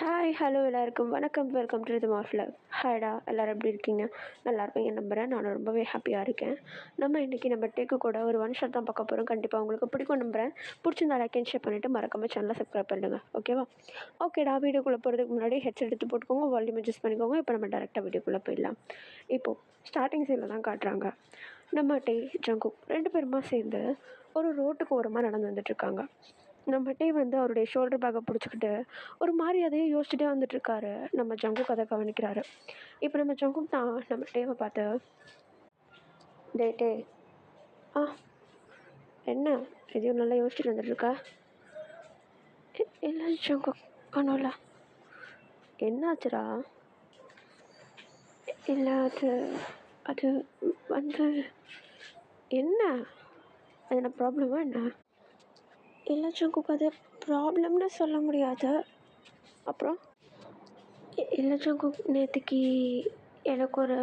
Hi hello எல்லாருக்கும் வணக்கம். Welcome to rhythm of love. ஹாய்டா, எல்லோரும் எப்படி இருக்கீங்க? நல்லா இருப்பீங்க நம்புகிறேன். நான் ரொம்பவே ஹாப்பியாக இருக்கேன். இன்றைக்கி நம்ம டேக்கு கூட ஒரு ஒன் ஷாட் தான் பார்க்க போகிறோம். கண்டிப்பாக உங்களுக்கு பிடிக்கும் நம்புகிறேன். பிடிச்சிருந்தா லைக் அண்ட் ஷேர் பண்ணிவிட்டு மறக்காம சேனலை சப்ஸ்கிரைப் பண்ணுங்கள். ஓகேவா? ஓகேடா, வீடியோக்குள்ளே போகிறதுக்கு முன்னாடி ஹெட்செட் எடுத்து போட்டுக்கோங்க, வால்யூம் அட்ஜஸ்ட் பண்ணிக்கோங்க. இப்போ நம்ம டேரெக்டாக வீடியோக்குள்ளே போயிடலாம். இப்போது ஸ்டார்டிங் சீனில் தான் காட்டுறாங்க. நம்ம டே ஜங்குக் 2 பேருமா சேர்ந்து ஒரு ரோட்டுக்கு ஓரமாக நடந்து வந்துட்டுருக்காங்க. நம்ம டே வந்து அவருடைய ஷோல்டர் பேக்கை பிடிச்சிக்கிட்டு ஒரு மாதிரி அதையே யோசிச்சுட்டே வந்துட்டுருக்காரு. நம்ம ஜங்குக் அதை கவனிக்கிறாரு. இப்போ நம்ம ஜங்குக் தான் நம்ம டேவை பார்த்து, டே ஆ என்ன எதையும் நல்லா யோசிச்சுட்டு வந்துட்டுருக்கா? இல்லை ஜங்குக், ஒன்றும் இல்லை. என்னாச்சுரா? இல்லை அது அது வந்து என்ன, அது என்ன ப்ராப்ளமா என்ன? இல்லை ஜங்குக், அது ப்ராப்ளம்னு சொல்ல முடியாது. அப்புறம் இல்லை ஜங்குக், நேற்றுக்கு எனக்கு ஒரு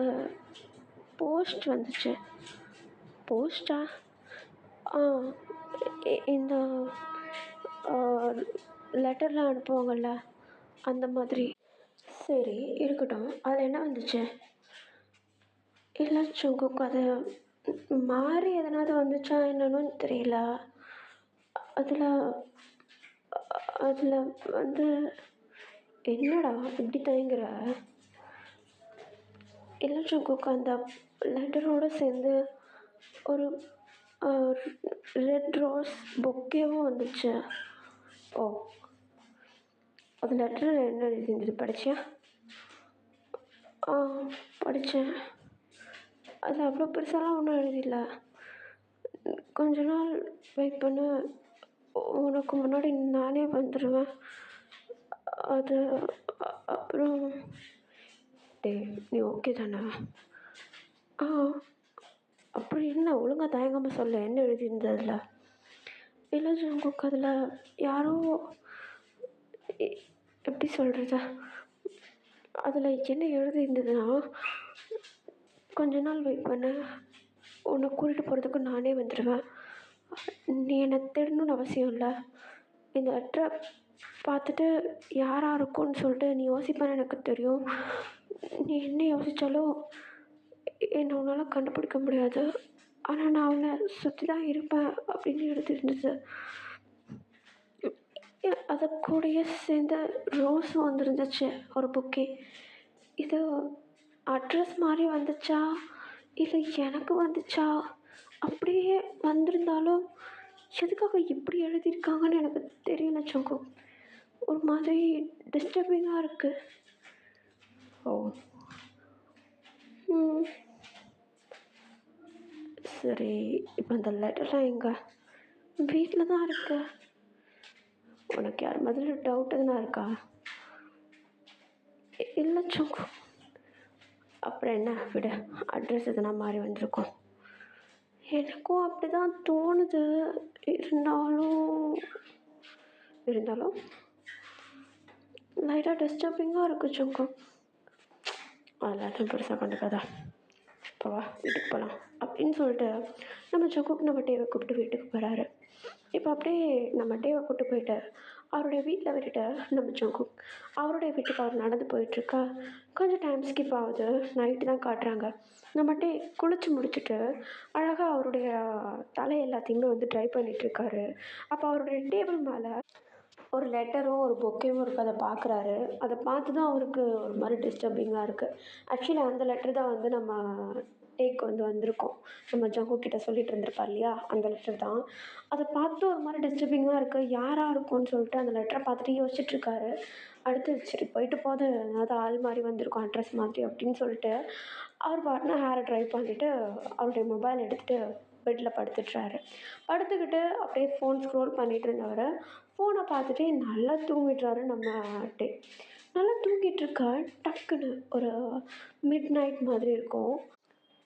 போஸ்ட் வந்துச்சு. போஸ்டா? இந்த லெட்டர்லாம் அனுப்புவாங்கள்ல, அந்த மாதிரி. சரி, இருக்கட்டும். அதில் என்ன வந்துச்சு? இல்லை ஜங்குக், அது மாறி எதனாவது வந்துச்சா என்னன்னு தெரியல. அதில் அதில் வந்து என்னடா இப்படி தயங்குற? இல்லை ஜங்குக், அந்த லெட்டரோடு சேர்ந்து ஒரு ரெட் ரோஸ் பொக்கேவும் வந்துச்சு. ஓ, அந்த லெட்டரில் என்ன எழுதிருந்தது, படிச்சியா? படித்தேன். அது அவ்வளோ பெருசாலாம் ஒன்றும் எழுதிடல. கொஞ்ச நாள் வெயிட் பண்ண, உனக்கு முன்னாடி நானே வந்துடுவேன். அது அப்புறம் டே, நீ ஓகே தானே? அப்படி என்ன, ஒழுங்காக தயங்காமல் சொல்ல, என்ன எழுதியிருந்ததில்ல? இல்லை ஜங்குக், அதில் யாரோ, எப்படி சொல்கிறது, அதில் என்ன எழுதியிருந்ததுன்னா, கொஞ்ச நாள் வெயிட் பண்ண, உன்னை கூட்டிகிட்டு போகிறதுக்கு நானே வந்துடுவேன். நீ என்னை தேடணும்னு அவசியம் இல்லை. இந்த லெட்டரை பார்த்துட்டு யாராக இருக்கும்னு சொல்லிட்டு நீ யோசிப்பேன்னு எனக்கு தெரியும். நீ என்ன யோசித்தாலும் என்னை உன்னால் கண்டுபிடிக்க முடியாது. ஆனால் நான் அவனை சுற்றி தான் இருப்பேன் அப்படின்னு எழுதியிருந்தது. அதை கூடயே சேர்ந்து ரோஸும் வந்துருந்துச்சு, ஒரு புக்கே. இது அட்ரஸ் மாதிரி வந்துச்சா இல்லை எனக்கு வந்துச்சா? அப்படியே வந்திருந்தாலும் எதுக்காக இப்படி எழுதியிருக்காங்கன்னு எனக்கு தெரியல ஜங்குக். ஒரு மாதிரி டிஸ்டர்பிங்காக இருக்குது. ஓ, சரி. இப்போ அந்த லெட்டர்லாம் எங்கே? வீட்டில் தான் இருக்கு. உனக்கு யார் முதல்ல டவுட் எதுனா இருக்கா? இல்லை ஜங்குக். அப்புறம் என்ன, விட, அட்ரஸ் எதுனா மாறி வந்திருக்கோம். எனக்கும் அப்படி தான் தோணுது. இருந்தாலும் லைட்டாக டிஸ்டர்பிங்காக இருக்குது ஜங்குக். அதெல்லாம் பெருசாக கண்டுக்காதா. இப்போ வா, வீட்டுக்கு போகலாம் அப்படின்னு சொல்லிட்டு நம்ம ஜங்குக் நம்ம டேவை கூப்பிட்டு வீட்டுக்கு போகிறாரு. இப்போ அப்படியே நம்ம டேவை கூப்பிட்டு போயிட்டு அவருடைய வீட்டில் விட்டுட்டு நம்ம ஜங்குக் அவருடைய வீட்டுக்கு அவர் நடந்து போயிட்டுருக்கா. கொஞ்சம் டைம் ஸ்கிப் ஆகுது. நைட்டு தான் காட்டுறாங்க. நம்ம டே குளித்து முடிச்சுட்டு அழகாக அவருடைய தலை எல்லாத்தையுமே வந்து ட்ரை பண்ணிகிட்ருக்காரு. அப்போ அவருடைய டேபிள் மேலே ஒரு லெட்டரும் ஒரு பொக்கேவும் இருக்குது. அதை பார்க்குறாரு. அதை பார்த்து தான் அவருக்கு ஒரு மாதிரி டிஸ்டர்பிங்காக இருக்குது. ஆக்சுவலி அந்த லெட்டர் தான் வந்து நம்ம டேக்கு வந்து வந்திருக்கோம். நம்ம ஜங்குக் கிட்ட சொல்லிட்டு இருந்திருப்பார் இல்லையா, அந்த லெட்டர் தான். அதை பார்த்து ஒரு மாதிரி டிஸ்டர்பிங்காக இருக்குது. யாராக இருக்கும்னு சொல்லிட்டு அந்த லெட்டரை பார்த்துட்டு யோசிச்சுட்ருக்காரு. அடுத்து சரி போயிட்டு போது, அதாவது ஆள் மாதிரி வந்திருக்கும், அட்ரஸ் மாதிரி அப்படின்னு சொல்லிட்டு அவர் பாட்டுனா ஹேரை ட்ரை பண்ணிவிட்டு அவருடைய மொபைல் எடுத்துகிட்டு பெட்டில் படுத்துக்கிட்டு அப்படியே ஃபோன் ஸ்க்ரோல் பண்ணிகிட்டு இருந்தவர் ஃபோனை பார்த்துட்டு நல்லா தூங்கிட்டுறாரு. நம்ம டே நல்லா தூங்கிட்டுருக்கா. டக்குன்னு ஒரு மிட் நைட் மாதிரி இருக்கும்.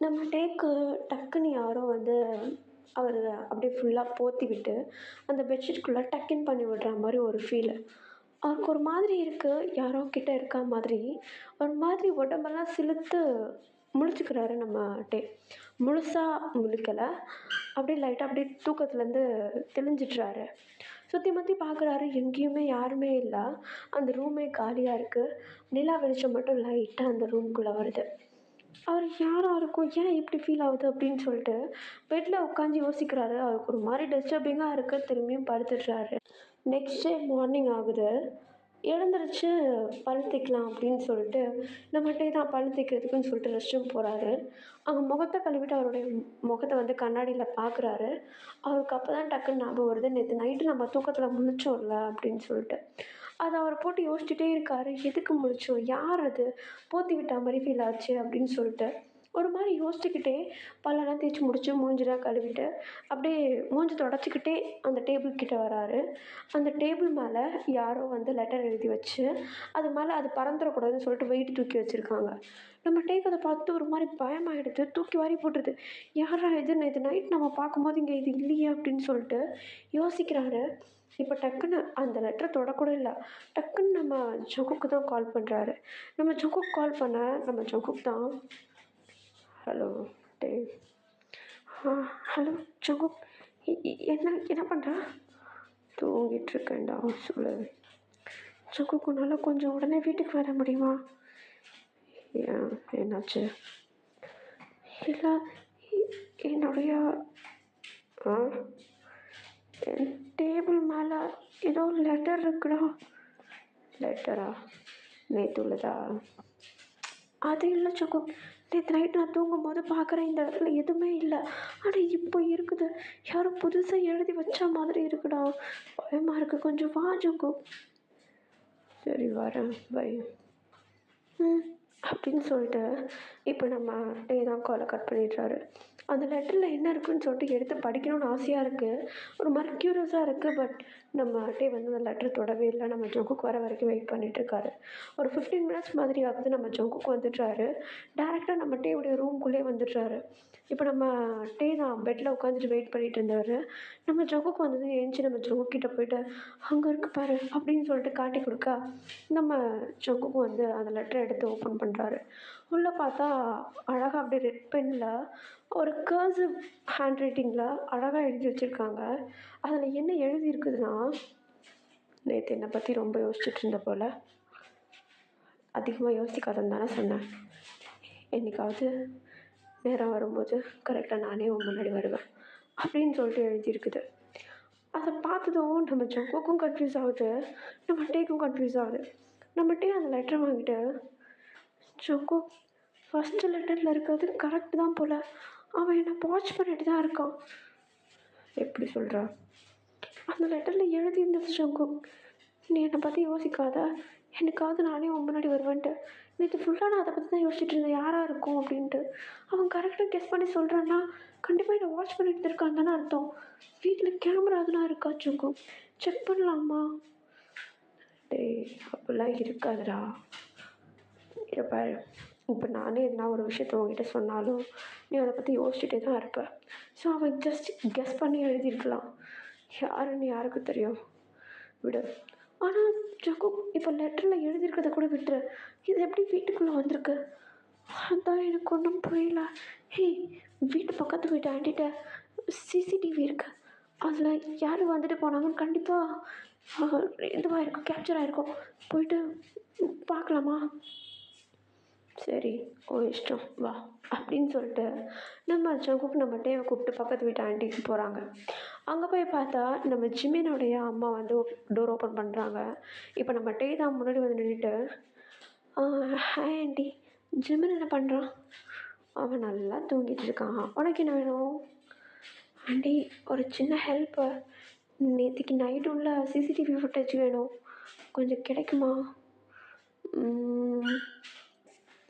நம்ம டேக்கு டக்குன்னு யாரோ வந்து அவர் அப்படியே ஃபுல்லாக போற்றி விட்டு அந்த பெட்ஷீட்குள்ளே டக்குன்னு பண்ணி விடுற மாதிரி ஒரு ஃபீலு. அவருக்கு ஒரு மாதிரி இருக்குது, யாரோ கிட்டே இருக்கா மாதிரி. ஒரு மாதிரி உடம்பெல்லாம் சிலுத்து முழிச்சுக்கிறாரு நம்ம டே. முழுசாக முழிக்கலை, அப்படியே லைட்டாக அப்படியே தூக்கத்துலேருந்து தெளிஞ்சிட்றாரு. சுற்றி முற்றி பார்க்குறாரு, எங்கேயுமே யாருமே இல்லை. அந்த ரூமே காலியாக இருக்குது. நிலா வெளிச்சம் மட்டும் லைட்டாக அந்த ரூம்குள்ளே வருது. அவர் யாரா இருக்கும்? ஏன் இப்படி ஃபீல் ஆகுது அப்படின்னு சொல்லிட்டு பெட்ல உட்காந்து யோசிக்கிறாரு. அவருக்கு ஒரு மாதிரி டிஸ்டர்பிங்காக இருக்கு. திரும்பியும் படுத்துடுறாரு. நெக்ஸ்ட் டே மார்னிங் ஆகுது. எழுந்திருச்சு பல் தேய்க்கலாம் அப்படின்னு சொல்லிட்டு நம்மகிட்டே தான் பல் தேய்க்கிறதுக்குன்னு சொல்லிட்டு ரெஸ்ட் ரூம் போகிறாரு. அங்கே முகத்தை கழுவிட்டு அவருடைய முகத்தை வந்து கண்ணாடியில் பார்க்குறாரு. அவருக்கு அப்போ தான் டக்குன்னு ஞாபகம் வருது, நேற்று நைட்டு நம்ம தூக்கத்தில் முழிச்சோம்ல அப்படின்னு சொல்லிட்டு. அதை அவர் போட்டு யோசிச்சுட்டே இருக்காரு. எதுக்கு முழிச்சோம்? யார் அது? போத்தி விட்டா மாதிரி ஃபீல் ஆச்சு அப்படின்னு சொல்லிட்டு ஒரு மாதிரி யோசிச்சுக்கிட்டே பல்லெல்லாம் தேய்ச்சி முடிச்சு மூஞ்சிலாம் கழுவிட்டு அப்படியே மூஞ்சி தொடச்சிக்கிட்டே அந்த டேபிள் கிட்ட வராரு. அந்த டேபிள் மேலே யாரோ வந்து லெட்டர் எழுதி வச்சு அது மேலே அது பறந்துடக்கூடாதுன்னு சொல்லிட்டு வெயிட் தூக்கி வச்சுருக்காங்க. நம்ம டேக் அதை பார்த்து ஒரு மாதிரி பயமாகிடுது. தூக்கி வாரி போட்டுருது. யாரா இது? நேற்று நைட் நம்ம பார்க்கும்போது இங்கே இது இல்லையே அப்படின்னு சொல்லிட்டு யோசிக்கிறாரு. இப்போ டக்குன்னு அந்த லெட்டரை தொடக்கூட இல்லை. டக்குன்னு நம்ம ஜங்குக்கு தான் கால் பண்ணுறாரு. நம்ம ஜங்குக்கு கால் பண்ண நம்ம ஜங்குக்கு தான், ஹலோ டேவ். Hello Jungkook. என்ன என்ன பண்ணுற? தூங்கிட்டுருக்கேன்டா. சொல்லு ஜங்குக். உன்னால் கொஞ்சம் உடனே வீட்டுக்கு வர முடியுமா? ஏன், என்னாச்சு? இல்லை, என்னுடைய என் டேபிள் மேலே ஏதோ லெட்டர் இருக்குடா. லெட்டரா? நேற்று உள்ளதா? அது இல்லை ஜங்கு. நேற்று நைட் நான் தூங்கும்போது பார்க்குறேன், இந்த இடத்துல எதுவுமே இல்லை. ஆனால் இப்போ இருக்குது. யாரோ புதுசாக எழுதி வச்ச மாதிரி இருக்குடா. பயமாக இருக்குது. கொஞ்சம் வா ஜங்கு. சரி வரேன், பை. அப்படின்னு சொல்லிட்டு இப்போ நம்ம டே தான் காலை கட் பண்ணிடுறாரு. அந்த லெட்டரில் என்ன இருக்குதுன்னு சொல்லிட்டு எடுத்து படிக்கணும்னு ஆசையாக இருக்குது. ஒரு மாதிரி க்யூரியஸாக இருக்குது. பட் நம்ம டே வந்து அந்த லெட்டர் தொடவே இல்லை. நம்ம ஜங்குக்கு வர வரைக்கும் வெயிட் பண்ணிகிட்ருக்காரு. ஒரு 15 மினிட்ஸ் மாதிரி ஆகுது. நம்ம ஜங்குக்கு வந்துடுறாரு. டேரெக்டாக நம்ம டேவுடைய ரூம்குள்ளே வந்துடுறாரு. இப்போ நம்ம டே தான் பெட்டில் உட்காந்துட்டு வெயிட் பண்ணிகிட்டு இருந்தவர். நம்ம ஜங்குக்கு வந்தது ஏஞ்சி நம்ம ஜங்கு கிட்டே போயிட்டு, அங்கே இருக்கு பாரு அப்படின்னு சொல்லிட்டு காட்டி கொடுக்க நம்ம ஜங்குக்கு வந்து அந்த லெட்டரை எடுத்து ஓப்பன் பண்ணுறாரு. உள்ளே பார்த்தா அழகாக அப்படியே ரெட் பென்னில் ஒரு கர்சிவ் ஹேண்ட் ரைட்டிங்கில் அழகாக எழுதி வச்சுருக்காங்க. அதில் என்ன எழுதியிருக்குதுன்னா, நேற்று என்னை பற்றி ரொம்ப யோசிச்சுட்டு இருந்த போல். அதிகமாக யோசிக்காதன்னு தானே சொன்னேன். என்றைக்காவது நேரம் வரும்போது கரெக்டாக நானே உன் முன்னாடி வருவேன் அப்படின்னு சொல்லிட்டு எழுதியிருக்குது. அதை பார்த்ததும் நம்ம ஜங்குக்கும் கன்ஃபியூஸ் ஆகுது, நம்ம டேக்கும் கன்ஃபியூஸ் ஆகுது. நம்ம டே அந்த லெட்டரை வாங்கிட்டு, ஜங்கு ஃபஸ்ட்டு லெட்டரில் இருக்கிறது கரெக்டு தான் போல். அவன் என்னை வாட்ச் பண்ணிட்டு தான் இருக்கான். எப்படி சொல்கிறா? அந்த லெட்டரில் எழுதியிருந்தது ஜங்கு, நீ என்னை பற்றி யோசிக்காத, எனக்காவது நானே உன் முன்னாடி வருவேன்ட்டு. நேற்று ஃபுல்லாக நான் அதை பற்றி தான் யோசிச்சுட்டு இருந்தேன், யாராக இருக்கும் அப்படின்ட்டு. அவன் கரெக்டாக கெஸ் பண்ணி சொல்கிறான்னா கண்டிப்பாக என்னை வாட்ச் பண்ணிட்டு இருக்கான்னு தானே அர்த்தம். வீட்டில் கேமரா அதெல்லாம் இருக்கா ஜங்கு? செக் பண்ணலாமா? டேய், அப்படிலாம் இருக்காதுடா. இருப்பாரு. இப்போ நானே எதுனா ஒரு விஷயத்த உங்ககிட்ட சொன்னாலும் நீ அதை பற்றி யோசிச்சுட்டே தான் இருப்ப. ஸோ அவன் ஜஸ்ட் கெஸ் பண்ணி எழுதியிருக்கலாம். யாருன்னு யாருக்கு தெரியும்? விடு. ஆனால் ஜக்கு, இப்போ லெட்டரில் எழுதியிருக்கிறத கூட விட்டுரு. இது எப்படி வீட்டுக்குள்ளே வந்திருக்கு? அதான் எனக்கு ஒன்றும் புரியல. ஹே, வீட்டு பக்கத்து வீட்டு ஆண்டிகிட்ட சிசிடிவி இருக்குது. அதில் யார் வந்துட்டு போனாங்கன்னு கண்டிப்பாக இதுவாக இருக்கும், கேப்சர் ஆகிருக்கும். போயிட்டு பார்க்கலாமா? சரி, ஓ இஷ்டம், வா அப்படின்னு சொல்லிட்டு நம்ம ஜங்குக்கு நம்ம டேவை கூப்பிட்டு பக்கத்து வீட்டு ஆண்டிக்கு போகிறாங்க. அங்கே போய் பார்த்தா நம்ம ஜிமினுடைய அம்மா வந்து டோர் ஓப்பன் பண்ணுறாங்க. இப்போ நம்ம டே தான் முன்னாடி வந்து நின்றுட்டு, ஹாய் ஆண்டி. ஜிமின் என்ன பண்ணுறான்? அவன் நல்லா தூங்கிட்டு இருக்கான். உனக்கு என்ன வேணும்? ஆண்டி, ஒரு சின்ன ஹெல்ப்பு. நேற்றுக்கு நைட்டு உள்ள சிசிடிவி ஃபுட்டேஜ் வேணும், கொஞ்சம் கிடைக்குமா?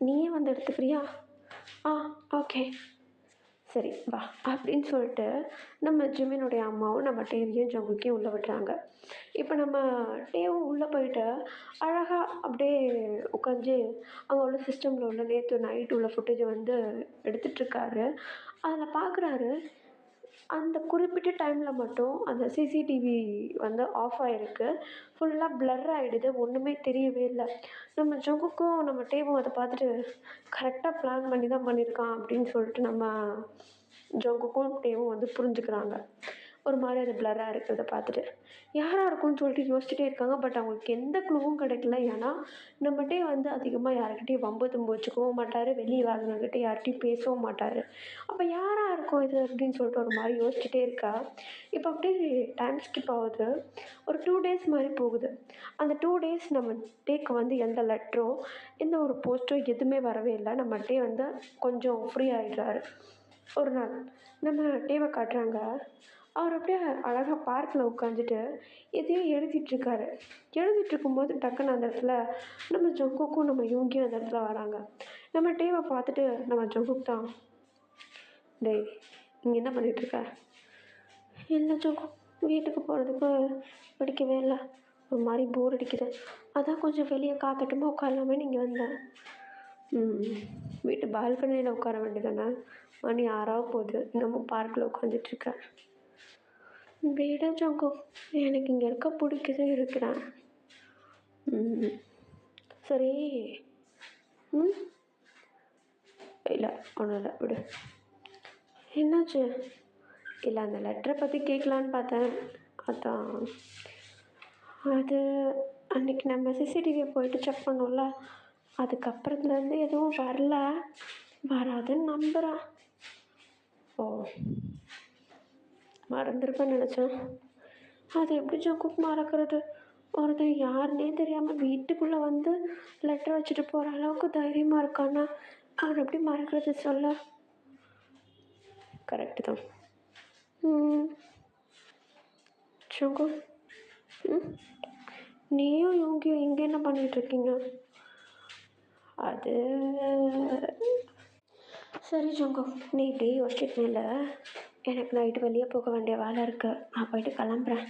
நீயே வந்து எடுத்துக்கிறியா? ஓகே, சரி வா அப்படின்னு சொல்லிட்டு நம்ம ஜிமினுடைய அம்மாவும் நம்ம டேவையும் ஜங்குக்கையும் உள்ளே விடுறாங்க. இப்போ நம்ம டேவும் உள்ளே போயிட்டு அழகாக அப்படியே உட்காந்து அங்கே உள்ள சிஸ்டமில் உள்ள நேற்று நைட்டு உள்ள ஃபுட்டேஜை வந்து எடுத்துகிட்ருக்காரு. அதில் பார்க்குறாரு, அந்த குறிப்பிட்ட டைமில் மட்டும் அந்த சிசிடிவி வந்து ஆஃப் ஆகிருக்கு. ஃபுல்லாக ப்ளர் ஆகிடுது, ஒன்றுமே தெரியவே இல்லை. நம்ம ஜங்குக்கும் நம்ம டேவும் அதை பார்த்துட்டு கரெக்டாக பிளான் பண்ணி தான் பண்ணியிருக்கான் அப்படின்னு சொல்லிட்டு நம்ம ஜங்குக்கும் டேவும் வந்து புரிஞ்சுக்கிறாங்க. ஒரு மாதிரி அது பிளராக இருக்கிறத பார்த்துட்டு யாராக இருக்கும்னு சொல்லிட்டு யோசிச்சுட்டே இருக்காங்க. பட் அவங்களுக்கு எந்த க்ளூவும் கிடைக்கல. ஏன்னா நம்மகிட்டே வந்து அதிகமாக யாருக்கிட்டையும் வம்பு தும்பு வச்சுக்கவும் மாட்டார், வெளியே வாங்கினவங்ககிட்ட யார்கிட்டையும் பேசவும் மாட்டார். அப்போ யாராக இருக்கும் இது அப்படின்னு சொல்லிட்டு ஒரு மாதிரி யோசிச்சுட்டே இருக்கா. இப்போ அப்படியே டைம் ஸ்கிப் ஆகுது. ஒரு 2 டேஸ் மாதிரி போகுது. அந்த 2 டேஸ் நம்ம டேக்கு வந்து எந்த லெட்டரோ எந்த ஒரு போஸ்ட்டோ எதுவுமே வரவே இல்லை. நம்ம டே வந்து கொஞ்சம் ஃப்ரீ ஆகிடுறாரு. ஒரு நாள் நம்ம டேவை காட்டுறாங்க. அவர் அப்படியே அழகாக பார்க்கில் உட்காந்துட்டு எதையோ எழுதிட்டுருக்காரு. எழுதிட்டுருக்கும்போது டக்குன்னு அந்த இடத்துல நம்ம ஜங்குக்கும் நம்ம யூங்கியும் அந்த இடத்துல வராங்க. நம்ம டேவை பார்த்துட்டு நம்ம ஜங்குக் தான், டேய் இங்கே என்ன பண்ணிகிட்ருக்க? இல்லை ஜங்கு, வீட்டுக்கு போகிறதுக்கு பிடிக்கவே இல்லை, ஒரு மாதிரி போர் அடிக்குது, அதான் கொஞ்சம் வெளியே காத்தட்டுமா உட்காரலாமே நீங்கள் வந்தேன். வீட்டு பால்கனியில் உட்கார வேண்டியதானே, மணி 6 போகுது, இன்னமும் பார்க்கில் உட்காந்துட்ருக்கேன். விடு ஜங்கு, எனக்கு இங்கே இருக்க பிடிக்குது, இருக்கிறேன். சரி. இல்லை ஒன்றும் இல்லை, விடு. என்னாச்சு? இல்லை அந்த லெட்டரை பற்றி கேட்கலான்னு பார்த்தேன், அதான். அது அன்றைக்கி நம்ம சிசிடிவியை போயிட்டு செக் பண்ணோம்ல, அதுக்கப்புறத்துலேருந்து எதுவும் வரல, வராதுன்னு நம்புகிறேன். ஓ, மறந்துருப்பேன்னு நினச்சேன். அது எப்படி ஜங்குக் மறக்கிறது? ஒருத்தன் யாருன்னே தெரியாமல் வீட்டுக்குள்ளே வந்து லெட்டர் வச்சுட்டு போகிற அளவுக்கு தைரியமாக இருக்கான்னா அவன் எப்படி மறக்கிறது சொல்ல? கரெக்டு தான். ஜங்கு, நீயும் யோகியும் இங்கே என்ன பண்ணிகிட்ருக்கீங்க? அது சரி ஜங்கு, நீ இப்படி யோசிச்சுட்டு எனக்கு நைட்டு வெளியே போக வேண்டிய வேலை இருக்குது, நான் போயிட்டு கிளம்புறேன்.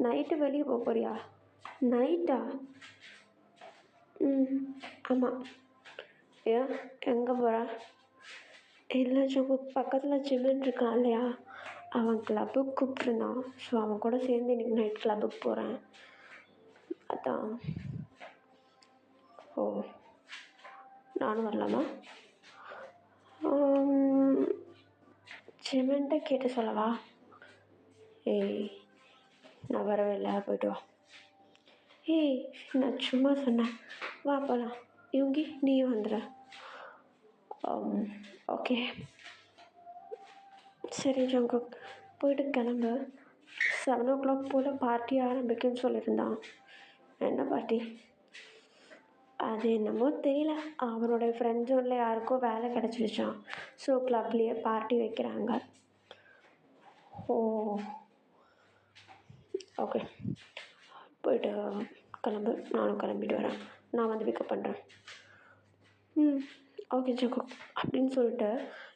நைட்டு வெளியே போக போறியா? நைட்டா? ஆமாம். ஏன், எங்கே போகிற? இல்லை ஜங்கு, பக்கத்தில் ஜிம்முன்னு இருக்கான் இல்லையா, அவன் கிளப்புக்கு கூப்பிட்ருந்தான். ஸோ அவன் கூட சேர்ந்து இன்றைக்கி நைட் கிளப்புக்கு போகிறேன், அதான். ஓ, நானும் வரலாமா? ஜிம்முன்ட்ட கேட்டு சொல்லவா? ஏய், நான் வரவே இல்லை, போய்ட்டு வா. ஏய், நான் சும்மா சொன்னேன், வா போகலாம். யோகி நீயும் வந்துடுற? ஓகே சரி ஜங்குக், போயிட்டு கிளம்பு. 7 o'clock போல் பார்ட்டி ஆரம்பிக்குன்னு சொல்லியிருந்தான். என்ன பார்ட்டி? அது என்னமோ தெரியல, அவனோட ஃப்ரெண்ட்ஸும் யாருக்கோ வேலை கிடச்சிருச்சான். ஸோ கிளப்லேயே பார்ட்டி வைக்கிறாங்க. ஓ, ஓகே, போயிட்டு கிளம்பு, நானும் கிளம்பிட்டு வரேன், நான் வந்து பிக்கப் பண்ணுறேன். ஓகே ஜங்குக் அப்படின்னு சொல்லிட்டு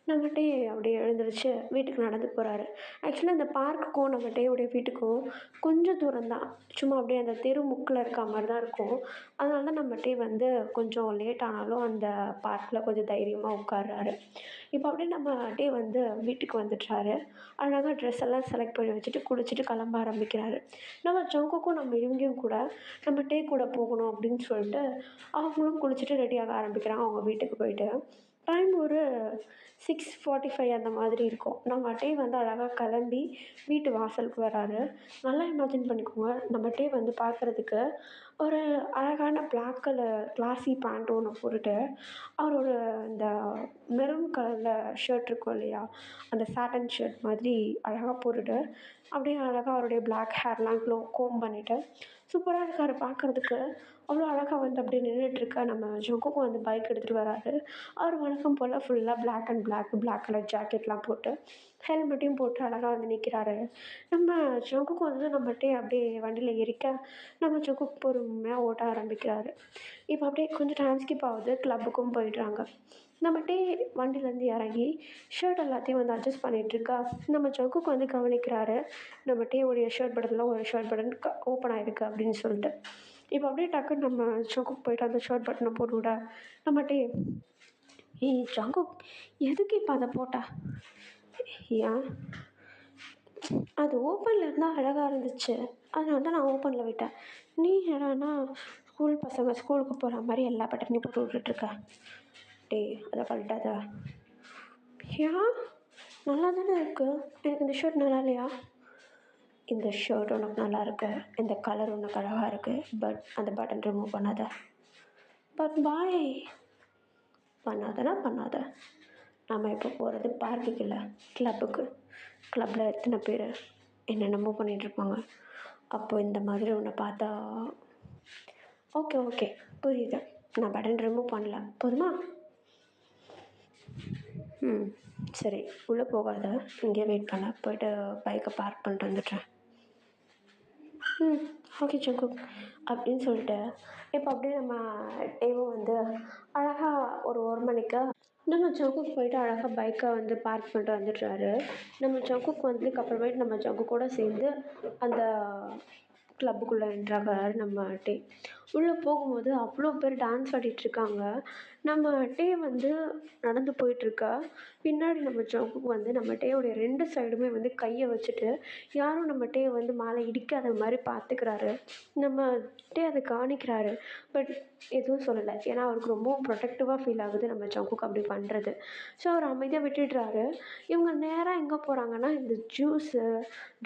நம்ம டே அப்படியே எழுந்திரிச்சு வீட்டுக்கு நடந்து போகிறாரு. ஆக்சுவலாக அந்த பார்க்குக்கும் நம்ம டேவுடைய வீட்டுக்கும் கொஞ்சம் தூரம் தான், சும்மா அப்படியே அந்த தெரு முக்கில் இருக்க மாதிரி தான் இருக்கும். அதனால தான் நம்ம டே வந்து கொஞ்சம் லேட் ஆனாலும் அந்த பார்க்கில் கொஞ்சம் தைரியமாக உட்கார்றாரு. இப்போ அப்படியே நம்ம டே வந்து வீட்டுக்கு வந்துடுறாரு. அழகாக ட்ரெஸ் எல்லாம் செலக்ட் பண்ணி வச்சுட்டு குளிச்சுட்டு கிளம்ப ஆரம்பிக்கிறாரு. நம்ம ஜங்குக்கும் நம்ம இவங்கியும் கூட நம்ம டே கூட போகணும் அப்படின்னு சொல்லிட்டு அவங்களும் குளிச்சுட்டு ரெடியாக ஆரம்பிக்கிறாங்க அவங்க வீட்டுக்கு போயிட்டு. டைம் ஒரு 6:45 அந்த மாதிரி இருக்கும். நம்ம டே வந்து அழகாக கிளம்பி வீட்டு வாசலுக்கு வராரு. நல்லா இமேஜின் பண்ணிக்கோங்க, நம்ம டே வந்து பார்க்குறதுக்கு ஒரு அழகான பிளாக் கலர் கிளாஸி பேண்ட் ஒன்று போட்டுட்டு, அவரோட இந்த மெரூன் கலரில் ஷர்ட் இருக்கும் இல்லையா, அந்த சாட்டன் ஷர்ட் மாதிரி அழகாக போட்டுட்டு, அப்படியே அழகாக அவருடைய பிளாக் ஹேர்லாம் கோம் பண்ணிவிட்டு சூப்பராக இருக்கார் பார்க்குறதுக்கு. அவ்வளோ அழகாக வந்து அப்படியே நின்றுட்டுருக்க நம்ம ஜங்குக்கும் வந்து பைக் எடுத்துகிட்டு வராரு. அவர் வழக்கம் போல் ஃபுல்லாக பிளாக் அண்ட் பிளாக் கலர் ஜாக்கெட்லாம் போட்டு ஹெல்மெட்டையும் போட்டு அழகாக வந்து நிற்கிறாரு. நம்ம ஜங்குக்கும் வந்து நம்மகிட்டே அப்படியே வண்டியில் ஏறிக்க நம்ம ஜங்குக் பொறுமையாக ஓட்ட ஆரம்பிக்கிறாரு. இப்போ அப்படியே கொஞ்சம் டைம் ஸ்கிப் ஆகுது, கிளப்புக்கும் போயிடுறாங்க. நம்ம டே வண்டியிலேருந்து இறங்கி ஷர்ட் எல்லாத்தையும் வந்து அட்ஜஸ்ட் பண்ணிகிட்ருக்கா. நம்ம ஜங்குக்கு வந்து கவனிக்கிறாரு, நம்ம டேவுடைய ஷர்ட் பட்டன்லாம் ஒரு ஷர்ட் பட்டன் ஓப்பன் ஆகிருக்கு அப்படின்னு சொல்லிட்டு. இப்போ அப்படியே டக்குன்னு நம்ம ஜங்குக்கு போய்ட்டு அந்த ஷர்ட் பட்டனை போட்டு விட நம்ம டே, ஏய் ஜங்குக், எதுக்கு இப்போ அதை போட்டா? ஏன்? அது ஓப்பனில் இருந்தால் அழகாக இருந்துச்சு, அதனால தான் நான் ஓப்பனில் விட்டேன். நீ என்னன்னா ஸ்கூல் பசங்க ஸ்கூலுக்கு போகிற மாதிரி எல்லா பட்டனையும் போட்டு விட்டுட்ருக்க. டே அதை கழட்டாத. ஏன்? நல்லா தானே இருக்குது. எனக்கு இந்த ஷர்ட் நல்லா இல்லையா? இந்த ஷர்ட் உனக்கு நல்லா இருக்கு, இந்த கலர் உனக்கு அழகாக இருக்குது, பட் அந்த பட்டன் ரிமூவ் பண்ணாத. பட் பாய், பண்ணாதனா பண்ணாத. நம்ம இப்போ போகிறது பார்க்குக்கு இல்லை, கிளப்புக்கு. கிளப்பில் எத்தனை பேர் என்னென்னமோ பண்ணிகிட்ருப்பாங்க. அப்போ இந்த மாதிரி உன்னை பார்த்தா ஓகே ஓகே புரியுது. நான் பட்டன் ரிமூவ் பண்ணல, போதுமா? ம் சரி, உள்ளே போகாத, இங்கேயே வெயிட் பண்ண. போய்ட்டு பைக்கை பார்க் பண்ணிட்டு வந்துடுறேன். ம் ஓகே ஜங்குக் அப்படின்னு சொல்லிட்டு இப்போ அப்படியே நம்ம டேவும் வந்து அழகாக ஒரு மணிக்கு நம்ம ஜங்குக் போயிட்டு அழகாக பைக்கை வந்து பார்க் பண்ணிட்டு வந்துடுறாரு. நம்ம ஜங்குக் வந்ததுக்கு அப்புறமேட்டு நம்ம ஜங்குக்கோட சேர்ந்து அந்த கிளப்புக்குள்ளே என்ட்ராகிறாரு நம்ம டே. உள்ளே போகும்போது அவ்வளோ பேர் டான்ஸ் ஆடிட்டுருக்காங்க. நம்ம டே வந்து நடந்து போயிட்டுருக்கா. பின்னாடி நம்ம ஜங்குக் வந்து நம்ம டேயோடைய 2 சைடுமே வந்து கையை வச்சுட்டு யாரும் நம்ம டேயை வந்து மேலே இடிக்காத மாதிரி பார்த்துக்கிறாரு. நம்ம டே அதை கவனிக்கிறாரு. பட் எதுவும் சொல்லலை. ஏன்னா அவருக்கு ரொம்பவும் ப்ரொடெக்டிவாக ஃபீல் ஆகுது நம்ம ஜங்குக் அப்படி பண்ணுறது. ஸோ அவர் அமைதியாக விட்டுடுறாரு. இவங்க நேராக எங்கே போகிறாங்கன்னா, இந்த ஜூஸு,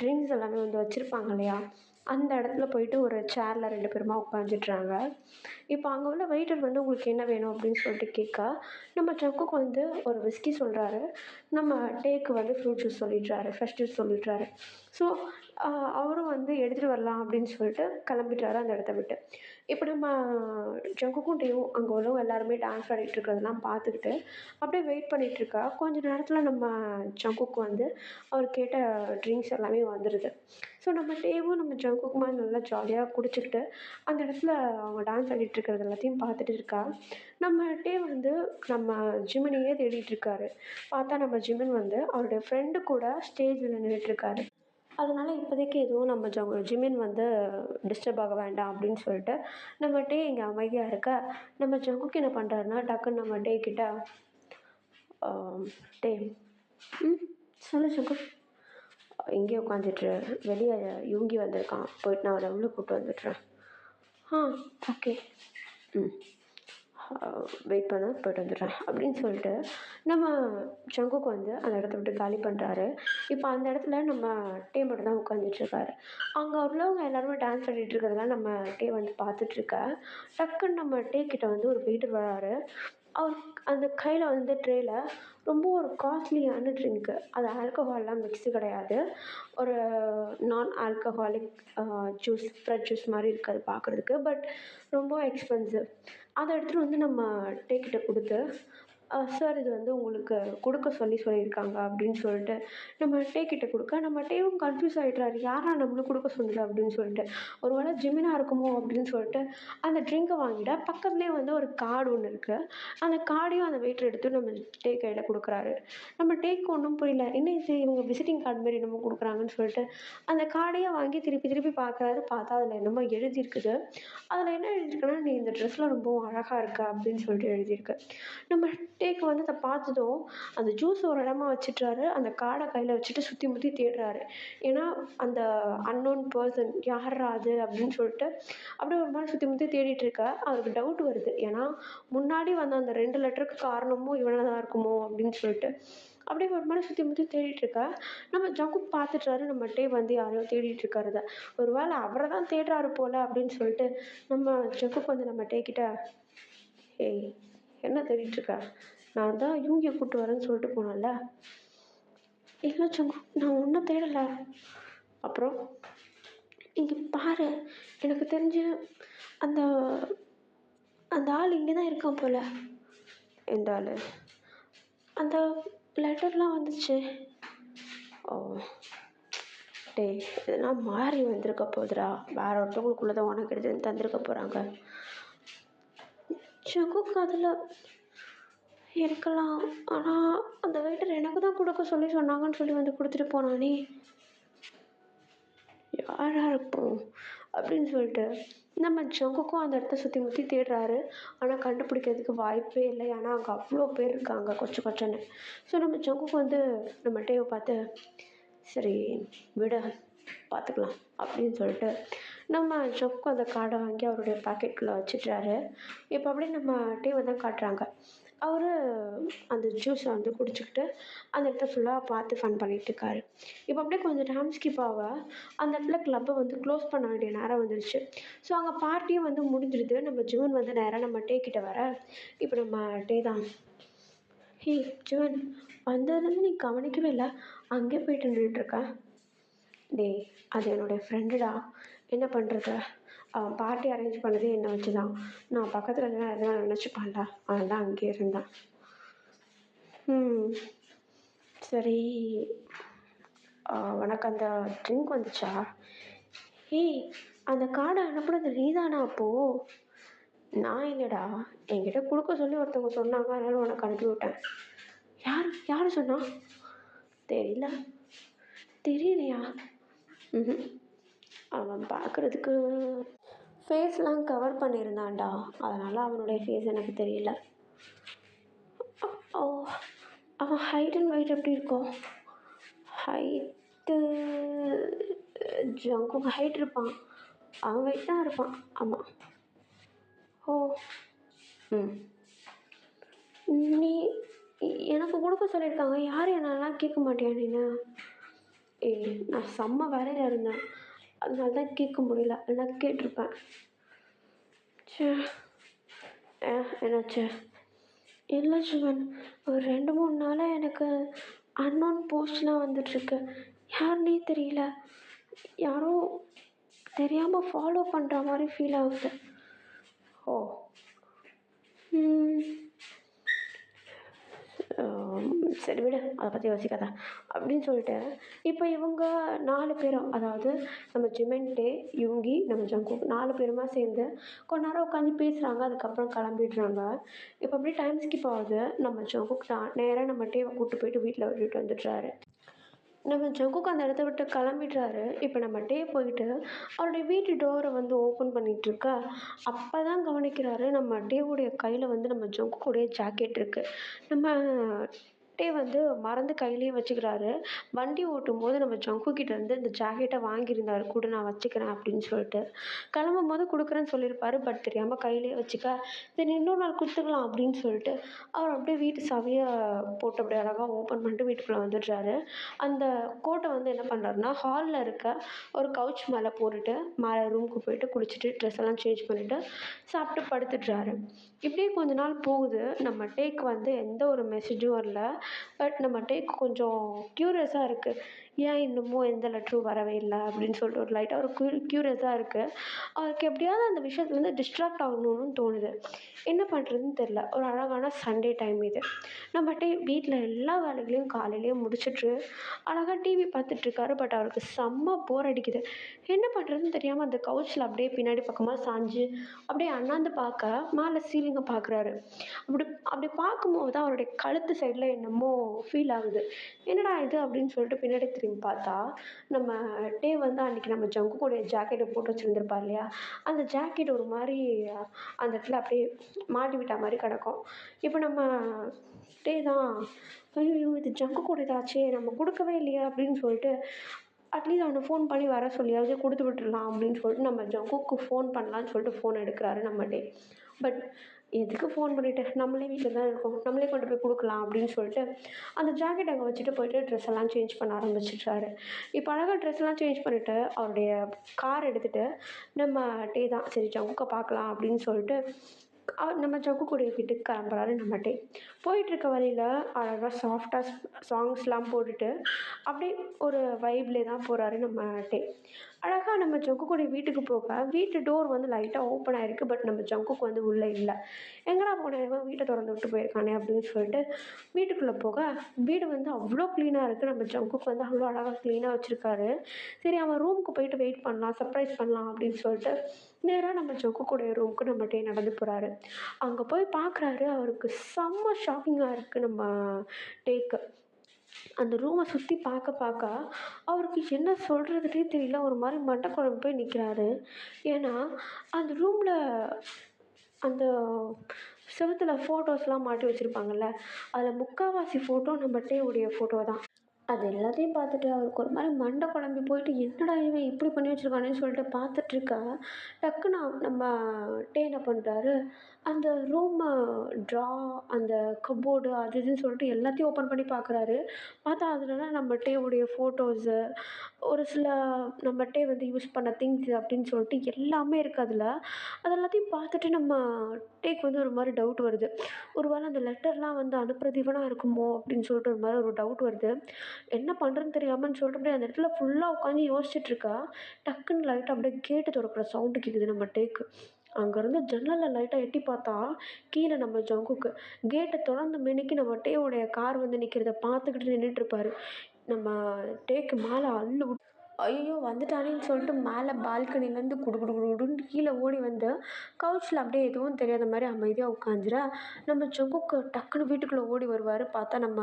ட்ரிங்க்ஸ் எல்லாமே வந்து வச்சுருப்பாங்க இல்லையா, அந்த இடத்துல போயிட்டு ஒரு சேரில் 2 பேருமா உட்காந்துட்றாங்க. இப்போ அங்கே உள்ள வெயிட்டர் வந்து உங்களுக்கு என்ன வேணும் அப்படின்னு சொல்லிட்டு கேட்க, நம்ம ஜங்குக்கு வந்து ஒரு விஸ்கி சொல்கிறாரு. நம்ம டேக்கு வந்து ஃப்ரூட் ஜூஸ் சொல்லிடுறாரு, ஃப்ரெஷ் ஜூஸ் சொல்லிடுறாரு. ஸோ அவரும் வந்து எடுத்துகிட்டு வரலாம் அப்படின்னு சொல்லிட்டு கிளம்பிட்டாரு அந்த இடத்த விட்டு. இப்போ நம்ம ஜங்குக்கும் டேவும் அங்கே உள்ளவங்க எல்லாருமே டான்ஸ் ஆடிட்டு இருக்கிறதெல்லாம் பார்த்துக்கிட்டு அப்படியே வெயிட் பண்ணிகிட்ருக்கா. கொஞ்ச நேரத்தில் நம்ம ஜங்குக்கு வந்து அவர் கேட்ட ட்ரிங்க்ஸ் எல்லாமே வந்துடுது. ஸோ நம்ம டேவும் நம்ம ஜங்குக்குமா நல்லா ஜாலியாக குடிச்சிக்கிட்டு அந்த இடத்துல அவங்க டான்ஸ் ஆடிட்டு இருக்கிறது எல்லாத்தையும் பார்த்துட்டு இருக்கா. நம்ம டே வந்து நம்ம ஜிமினையே தேடிட்டுருக்காரு. பார்த்தா நம்ம ஜிமின் வந்து அவருடைய ஃப்ரெண்டு கூட ஸ்டேஜில் நின்றுட்டுருக்காரு. அதனால் இப்போதைக்கு எதுவும் நம்ம ஜிமின் வந்து டிஸ்டர்ப் ஆக வேண்டாம் அப்படின்னு சொல்லிட்டு நம்ம டே இங்கே அமைதியாக இருக்க, நம்ம ஜங்குக்கு என்ன பண்ணுறாருன்னா டக்குன்னு நம்ம டே கிட்ட டே ம் சொல்லு ஜங்குக். இங்கேயே உட்காந்துட்டு வெளியே யூங்கி வந்திருக்கான், போயிட்டு நான் அவனை உள்ளே கூப்பிட்டு வந்துடுறேன். ஆ ஓகே. ம் வெயிட் பண்ண, போய்ட்டு வந்துடுறேன் அப்படின்னு சொல்லிட்டு நம்ம ஜங்குக்கு வந்து அந்த இடத்த விட்டு காலி பண்ணுறாரு. இப்போ அந்த இடத்துல நம்ம டே மட்டும் தான் உட்காந்துட்ருக்காரு. அங்கே உள்ளவங்க எல்லாருமே டான்ஸ் ஆடிட்டு இருக்கிறதெல்லாம் நம்ம டே வந்து பார்த்துட்ருக்க. டக்குன்னு நம்ம டே கிட்ட வந்து ஒரு வெயிட்டர் வராரு. அவர் அந்த கையில் வந்து ட்ரேயில் ரொம்ப ஒரு காஸ்ட்லியான ட்ரிங்க்கு, அது ஆல்கஹால்லாம் மிக்ஸு கிடையாது. ஒரு நான் ஆல்கஹாலிக் ஜூஸ், ஃப்ரெஷ் ஜூஸ் மாதிரி இருக்குது அது பார்க்குறதுக்கு. பட் ரொம்ப எக்ஸ்பென்சிவ். அதை எடுத்துகிட்டு வந்து நம்ம டே கிட்ட கொடுத்து, சார் இது வந்து உங்களுக்கு கொடுக்க சொல்லியிருக்காங்க அப்படின்னு சொல்லிட்டு நம்ம டே கிட்ட கொடுக்க, நம்ம டேவும் கன்ஃப்யூஸ் ஆகிடுறாரு. யாரா நம்மளுக்கு கொடுக்க சொன்னது அப்படின்னு சொல்லிட்டு. ஒரு வேளை ஜிமினா இருக்குமோ அப்படின்னு சொல்லிட்டு அந்த ட்ரிங்கை வாங்கிட பக்கத்துலேயே வந்து ஒரு கார்டு ஒன்று இருக்குது. அந்த கார்டையும் அந்த வெயிட்டர் எடுத்து நம்ம டே கையில் கொடுக்குறாரு. நம்ம டேக்கு ஒன்றும் புரியல, என்ன இது இவங்க விசிட்டிங் கார்டு மாரி என்னமோ கொடுக்குறாங்கன்னு சொல்லிட்டு அந்த கார்டையே வாங்கி திருப்பி திருப்பி பார்க்குறாரு. பார்த்தா அதில் என்னமோ எழுதியிருக்குது. அதில் என்ன எழுதியிருக்குன்னா, நீ இந்த ட்ரெஸ்ஸில் ரொம்பவும் அழகாக இருக்க அப்படின்னு சொல்லிட்டு எழுதியிருக்கு. நம்ம டேக்கு வந்து அதை பார்த்ததும் அந்த ஜூஸ் ஒரு இடமா வச்சுட்றாரு. அந்த கார்டை கையில் வச்சுட்டு சுற்றி முற்றி தேடுறாரு. ஏன்னா அந்த அன்னோன் பர்சன் யார்ரா அது அப்படின்னு சொல்லிட்டு அப்படியே ஒரு மாதிரி சுற்றி முற்றி தேடிட்டு இருக்க அவருக்கு டவுட் வருது. ஏன்னா முன்னாடி வந்த அந்த 2 லெட்டருக்கு காரணமும் இவனாக தான் இருக்குமோ அப்படின்னு சொல்லிட்டு அப்படியே ஒரு மாதிரி சுற்றி முற்றி தேடிட்டு இருக்கா. நம்ம ஜங்குக் பார்த்துட்றாரு நம்ம டே வந்து யாரையோ தேடிட்டு இருக்காரத. ஒரு வேளை அவரை தான் தேடுறாரு போல் அப்படின்னு சொல்லிட்டு நம்ம ஜங்குக் வந்து நம்ம டே கிட்ட, ஏய் என்ன தேடிட்டுருக்க? நான் தான் யூங்கியை கூப்பிட்டு வரேன்னு சொல்லிட்டு போனேன்ல. இல்லை ஜங்குக், நான் ஒன்றும் தேடலை. அப்புறம் இங்கே பாரு, எனக்கு தெரிஞ்சு அந்த அந்த ஆள் இங்கே தான் இருக்கான் போல். எந்த ஆள்? அந்த லெட்டர்லாம் வந்துச்சு. ஓ டேய், இதெல்லாம் மாறி வந்திருக்க போகுதுடா. வேற ஒருத்தவங்களுக்குள்ளே தான் உனக்கு எடுத்து தந்திருக்க போகிறாங்க. ஜங்குக் அதில் இருக்கலாம். ஆனால் அந்த வெயிட்டர் எனக்கு தான் கொடுக்க சொல்லி சொன்னாங்கன்னு சொல்லி வந்து கொடுத்துட்டு போனானே. யாராக இருப்போம் அப்படின்னு சொல்லிட்டு நம்ம ஜங்குக்கும் அந்த இடத்த சுற்றி முற்றி தேடுறாரு. ஆனால் கண்டுபிடிக்கிறதுக்கு வாய்ப்பே இல்லை. ஏன்னா அங்கே அவ்வளோ பேர் இருக்காங்க கொச்ச கொச்சன்னு. ஸோ நம்ம ஜங்குக்கு வந்து நம்ம டேவை பார்த்து, சரி விட பார்த்துக்கலாம் அப்படின்னு சொல்லிட்டு நம்ம ஜங்குக்கு அந்த கார்டை வாங்கி அவருடைய பாக்கெட்டில் வச்சிட்றாரு. இப்போ அப்படியே நம்ம டேவை தான் காட்டுறாங்க. அவர் அந்த ஜூஸை வந்து குடிச்சுக்கிட்டு அந்த இடத்த ஃபுல்லாக பார்த்து ஃபன் பண்ணிகிட்ருக்காரு. இப்போ அப்படியே கொஞ்சம் டைம் ஸ்கிப் ஆக அந்த இடத்துல கிளப்பை வந்து க்ளோஸ் பண்ண வேண்டிய நேரம் வந்துருச்சு. ஸோ அங்கே பார்ட்டியும் வந்து முடிஞ்சிடுது. நம்ம ஜீவன் வந்து நேராக நம்ம டே கிட்ட வர, இப்போ நம்ம டே தான், ஹே ஜீவன், வந்ததுலேருந்து நீ கவனிக்கவே இல்லை, அங்கேயே போயிட்டு நின்றுட்டுருக்க. டேய், அது என்னுடைய ஃப்ரெண்டுடா, என்ன பண்ணுறது, அவன் பார்ட்டி அரேஞ்ச் பண்ணதே என்னை வச்சு தான். நான் பக்கத்தில் இருந்தால் எதனா நினச்சிப்பான்டா, அவன் தான் அங்கேயே இருந்தான். சரி, உனக்கு அந்த ட்ரிங்க் வந்துச்சா? ஏய், அந்த கார்டை அனுப்புனது நீதானா அப்போது? நான் இல்லைடா, என்கிட்ட கொடுக்க சொல்லி ஒருத்தவங்க சொன்னாங்க, அதனால உனக்கு அனுப்பி விட்டேன். யார் சொன்னா? தெரியல. தெரியலையா? அவன் பார்க்குறதுக்கு ஃபேஸ்லாம் கவர் பண்ணியிருந்தான்டா, அதனால் அவனுடைய ஃபேஸ் எனக்கு தெரியல. ஓ, அவன் ஹைட் அண்ட் வெயிட் எப்படி இருக்கும்? ஹைட்டு ஜங்குக் ஹைட் இருப்பான், அவன் வெயிட் தான் இருப்பான். ஆமாம். ஓ, நீ எனக்கு கொடுக்க சொல்லியிருக்காங்க, யார் என்னெல்லாம் கேட்க மாட்டியா நீனு? ஏய், நான் செம்ம வேலையில் இருந்தேன், அதனால தான் கேட்க முடியல, இல்லைனா கேட்டிருப்பேன். சே, என்னாச்சு? இல்லை சிவன், ஒரு 2-3 நாளாக எனக்கு அன்னோன் போஸ்ட்லாம் வந்துட்டுருக்கு. யாருன்னே தெரியல, யாரோ தெரியாமல் ஃபாலோ பண்ணுற மாதிரி ஃபீல் ஆகுது. ஓ, சரி விடு, அதை பற்றி யோசிக்காத அப்படின்னு சொல்லிட்டு, இப்போ இவங்க 4 பேரும், அதாவது நம்ம ஜிமென்டே, யுங்கி, நம்ம ஜங்குக் 4 பேருமா சேர்ந்து கொஞ்ச நேரம் உட்காந்து பேசுகிறாங்க. அதுக்கப்புறம் கிளம்பிடுறாங்க. இப்போ அப்படியே டைம் ஸ்கிப் ஆகுது. நம்ம ஜங்குக் தான் நேராக நம்ம டேவை கூப்பிட்டு போயிட்டு வீட்டில் விட்டுட்டு வந்துடுறாரு. நம்ம ஜங்குக் அந்த இடத்த விட்டு கிளம்பிடுறாரு. இப்போ நம்ம டே போயிட்டு அவருடைய வீட்டு டோரை வந்து ஓப்பன் பண்ணிகிட்ருக்க, அப்போ தான் கவனிக்கிறாரு, நம்ம டேவுடைய கையில் வந்து நம்ம ஜங்குக்குடைய ஜாக்கெட் இருக்குது. நம்ம டே வந்து மறந்து கையிலேயே வச்சுக்கிறாரு. வண்டி ஓட்டும்போது நம்ம ஜங்குக்கிட்ட இருந்து இந்த ஜாக்கெட்டை வாங்கியிருந்தாரு, கூட நான் வச்சுக்கிறேன் அப்படின்னு சொல்லிட்டு. கிளம்பும் போது கொடுக்குறேன்னு சொல்லியிருப்பாரு, பட் தெரியாமல் கையிலேயே வச்சுக்க, சரி இன்னொரு நாள் கொடுத்துக்கலாம் அப்படின்னு சொல்லிட்டு அவர் அப்படியே வீட்டு சாவியை போட்டு அப்படியே அழகாக ஓப்பன் பண்ணிட்டு வீட்டுக்குள்ளே வந்துடுறாரு. அந்த கோட்டை வந்து என்ன பண்ணுறாருன்னா, ஹாலில் இருக்க ஒரு கவுச் மேலே போட்டுட்டு மேலே ரூமுக்கு போயிட்டு குளிச்சுட்டு ட்ரெஸ் எல்லாம் சேஞ்ச் பண்ணிவிட்டு சாப்பிட்டு படுத்துடுறாரு. இப்படியே கொஞ்ச நாள் போகுது. நம்ம டேக்கு வந்து எந்த ஒரு மெசேஜும் வரல. பட் நம்ம டேக் கொஞ்சம் க்யூரியஸாக இருக்குது, ஏன் இன்னமும் எந்த லெட்டரும் வரவே இல்லை அப்படின்னு சொல்லிட்டு ஒரு லைட்டாக ஒரு க்யூரியஸாக இருக்குது. அவருக்கு எப்படியாவது அந்த விஷயத்துலேருந்து டிஸ்ட்ராக்ட் ஆகணும்னு தோணுது. என்ன பண்ணுறதுன்னு தெரில. ஒரு அழகான சண்டே டைம் இது. நம்ம டே வீட்டில் எல்லா வேலைகளையும் காலையிலேயே முடிச்சுட்டு அழகாக டிவி பார்த்துட்ருக்காரு. பட் அவருக்கு செம்ம போர் அடிக்குது. என்ன பண்ணுறதுன்னு தெரியாமல் அந்த கவுச்சில் அப்படியே பின்னாடி பக்கமாக சாஞ்சு அப்படியே அண்ணாந்து பார்க்க மேலே சீலிங்கை பார்க்குறாரு. அப்படி அப்படி பார்க்கும்போது தான் அவருடைய கழுத்து சைடில் என்னமோ ஃபீல் ஆகுது. என்னடா இது அப்படின்னு சொல்லிட்டு பின்னாடி திரும்பி பார்த்தா, நம்ம டே வந்து அன்றைக்கி நம்ம ஜங்குக்குடைய ஜாக்கெட்டை போட்டு வச்சுருந்துருப்பார் இல்லையா, அந்த ஜாக்கெட் ஒரு மாதிரி அந்த இடத்துல அப்படியே மாட்டி விட்ட மாதிரி கிடக்கும். இப்போ நம்ம டே தான், ஐயோ இது ஜங்குக்கூடதாச்சே, நம்ம கொடுக்கவே இல்லையா அப்படின்னு சொல்லிட்டு, அட்லீஸ்ட் அவனை ஃபோன் பண்ணி வர சொல்லியாவது கொடுத்து விட்டுடலாம் அப்படின்னு சொல்லிட்டு நம்ம ஜங்குக்கு ஃபோன் பண்ணலான்னு சொல்லிட்டு ஃபோன் எடுக்கிறாரு நம்ம டே. பட் எதுக்கு ஃபோன் பண்ணிவிட்டு, நம்மளே வீட்டில் தான் இருக்கோம், நம்மளே கொண்டு போய் கொடுக்கலாம் அப்படின்னு சொல்லிட்டு அந்த ஜாக்கெட் அங்கே வச்சுட்டு போயிட்டு ட்ரெஸ் எல்லாம் சேஞ்ச் பண்ண ஆரம்பிச்சிட்டாரு. இப்போ அழகாக ட்ரெஸ் எல்லாம் சேஞ்ச் பண்ணிவிட்டு அவருடைய கார் எடுத்துகிட்டு நம்ம டே தான், சரி ஜங்குக்கை பார்க்கலாம் அப்படின்னு சொல்லிட்டு நம்ம ஜங்குக்குடைய வீட்டுக்கு கிளம்புறாரு நம்ம டே. போயிட்டுருக்க வழியில் அழகாக சாஃப்டாக சாங்ஸ்லாம் போட்டுட்டு அப்படியே ஒரு வைப்லேயே தான் போகிறாரு நம்ம டே. அழகாக நம்ம ஜங்குக்குடைய வீட்டுக்கு போக வீட்டு டோர் வந்து லைட்டாக ஓப்பன் ஆகிருக்கு. பட் நம்ம ஜங்குக்கு வந்து உள்ளே இல்லை. எங்கடா போனேன், வீட்டை திறந்து விட்டு போயிருக்கானே அப்படின்னு சொல்லிட்டு வீட்டுக்குள்ளே போக வீடு வந்து அவ்வளோ க்ளீனாக இருக்குது. நம்ம ஜங்குக்கு வந்து அவ்வளோ அழகாக க்ளீனாக வச்சுருக்காரு. சரி அவன் ரூமுக்கு போயிட்டு வெயிட் பண்ணலாம், சர்ப்ரைஸ் பண்ணலாம் அப்படின்னு சொல்லிட்டு நேராக நம்ம ஜங்குக்குடைய ரூமுக்கு நம்ம டே நடந்து போகிறாரு. அங்கே போய் பார்க்குறாரு, அவருக்கு செம்ம ஷாக்கிங்காக இருக்குது நம்ம டேக்கு. அந்த ரூமை சுற்றி பார்க்க அவருக்கு என்ன சொல்கிறதுனே தெரியல. ஒரு மாதிரி மண்டை குழம்பு போய் நிற்கிறாரு. ஏன்னா அந்த ரூமில் அந்த செவுத்துல ஃபோட்டோஸ்லாம் மாட்டி வச்சுருப்பாங்கல்ல, அதில் முக்கால்வாசி ஃபோட்டோ நம்ம டேவுடைய ஃபோட்டோ தான். அது எல்லாத்தையும் பார்த்துட்டு அவருக்கு ஒரு மாரி மண்டை குழம்பி போயிட்டு, என்னடா இவன் இப்படி பண்ணி வச்சுருக்கானேன்னு சொல்லிட்டு பார்த்துட்ருக்க, டக்குனு நம்ம டே என்ன பண்ணுறாரு, அந்த ரூமு ட்ரா அந்த கப்போர்டு அது இதுன்னு சொல்லிட்டு எல்லாத்தையும் ஓப்பன் பண்ணி பார்க்குறாரு. பார்த்தா அதுலலாம் நம்ம டேவுடைய ஃபோட்டோஸு, ஒரு சில நம்ம டே வந்து யூஸ் பண்ண திங்ஸ் அப்படின்னு சொல்லிட்டு எல்லாமே இருக்கு அதில. அது எல்லாத்தையும் பார்த்துட்டு நம்ம டேக்கு வந்து ஒரு மாரி டவுட் வருது. ஒரு வேளை அந்த லெட்டர்லாம் வந்து அனுப்புறது இவனா இருக்குமோ அப்படின்னு சொல்லிட்டு ஒரு மாரி ஒரு டவுட் வருது. என்ன பண்ணுறதுன்னு தெரியாமன்னு சொல்லிட்டு அப்படியே அந்த இடத்துல ஃபுல்லாக உட்காந்து யோசிச்சுட்ருக்கா. டக்குன்னு லைட்டாக அப்படியே கேட்டு தொறக்கிற சவுண்டு கேட்குது நம்ம டேக்கு. அங்கேருந்து ஜன்னலில் லைட்டாக எட்டி பார்த்தா, கீழே நம்ம ஜங்குக்கு. கேட்ட தொறந்த மேனிக்கு நம்ம டேவோடைய கார் வந்து நிற்கிறத பார்த்துக்கிட்டு நின்னுட்ருப்பாரு. நம்ம டேக்கு மேலே ஐயய்யோ! வந்துட்டானேன்னு சொல்லிட்டு மேலே பால்கனிலேருந்து குடு குடு குடு குடுன்னு கீழே ஓடி வந்து, கவுச்சில் அப்படியே எதுவும் தெரியாத மாரி அமைதியா உட்காந்துர, நம்ம ஜங்குக்கு டக்குனு வீட்டுக்குள்ளே ஓடி வருவாரு. பார்த்தா நம்ம